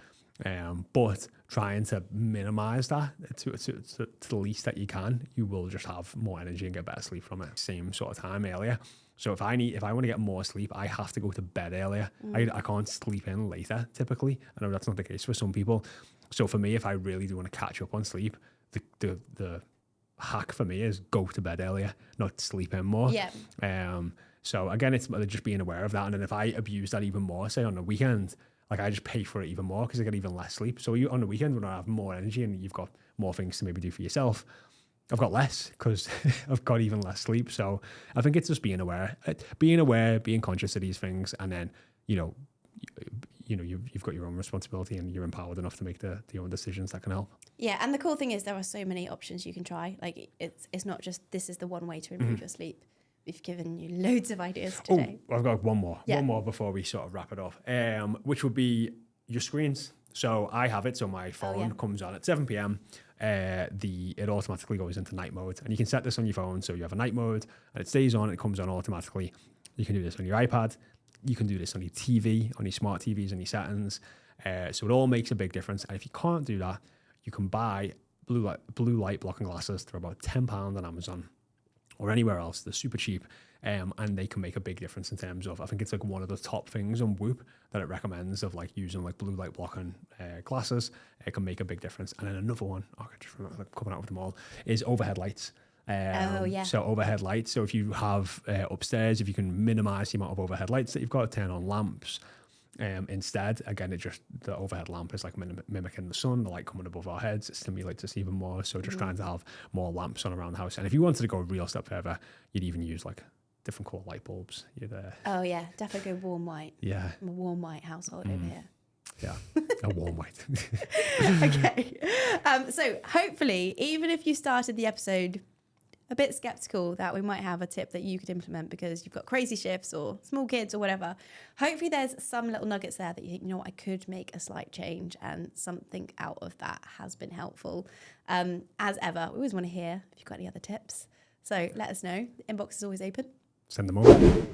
But trying to minimize that to the least that you can, you will just have more energy and get better sleep from it. Same sort of time earlier. So if I want to get more sleep, I have to go to bed earlier. I can't sleep in later typically. I know that's not the case for some people. So for me, if I really do want to catch up on sleep, the hack for me is go to bed earlier, not sleep in more. Yeah. So again, it's just being aware of that. And then if I abuse that even more, say on the weekend, like I just pay for it even more because I get even less sleep. So you on the weekend when I have more energy and you've got more things to maybe do for yourself, I've got less because I've got even less sleep. So I think it's just being aware, being conscious of these things. And then, you've got your own responsibility and you're empowered enough to make the own decisions that can help. Yeah. And the cool thing is there are so many options you can try. Like it's not just, this is the one way to improve your sleep. We've given you loads of ideas today. Oh, I've got one more before we sort of wrap it off, which would be your screens. So I have it. So my phone comes on at 7 p.m. It automatically goes into night mode, and you can set this on your phone. So you have a night mode and it stays on, it comes on automatically. You can do this on your iPad. You can do this on your TV, on your smart TVs and your settings. So it all makes a big difference. And if you can't do that, you can buy blue light blocking glasses. They're about £10 on Amazon or anywhere else. They're super cheap, and they can make a big difference in terms of, I think it's like one of the top things on WHOP that it recommends of like using like blue light blocking glasses. It can make a big difference. And then another one, I just remember coming out with them all, is overhead lights. So overhead lights. So if you have upstairs, if you can minimize the amount of overhead lights that you've got, turn on lamps. Instead, again, the overhead lamp is like mimicking the sun, the light coming above our heads. It stimulates us even more. So just trying to have more lamps on around the house. And if you wanted to go a real step further, you'd even use like different color light bulbs. Oh yeah, definitely go warm white. Yeah. I'm a warm white household over here. Yeah, a warm white. Okay. So hopefully, even if you started the episode a bit skeptical that we might have a tip that you could implement because you've got crazy shifts or small kids or whatever, hopefully there's some little nuggets there that you think, you know what, I could make a slight change and something out of that has been helpful. As ever, we always want to hear if you've got any other tips. So let us know. The inbox is always open. Send them over.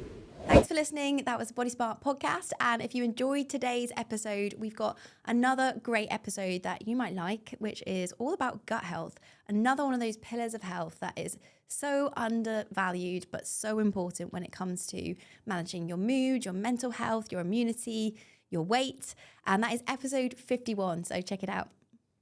Thanks for listening. That was the Body Smart podcast. And if you enjoyed today's episode, we've got another great episode that you might like, which is all about gut health. Another one of those pillars of health that is so undervalued, but so important when it comes to managing your mood, your mental health, your immunity, your weight. And that is episode 51. So check it out.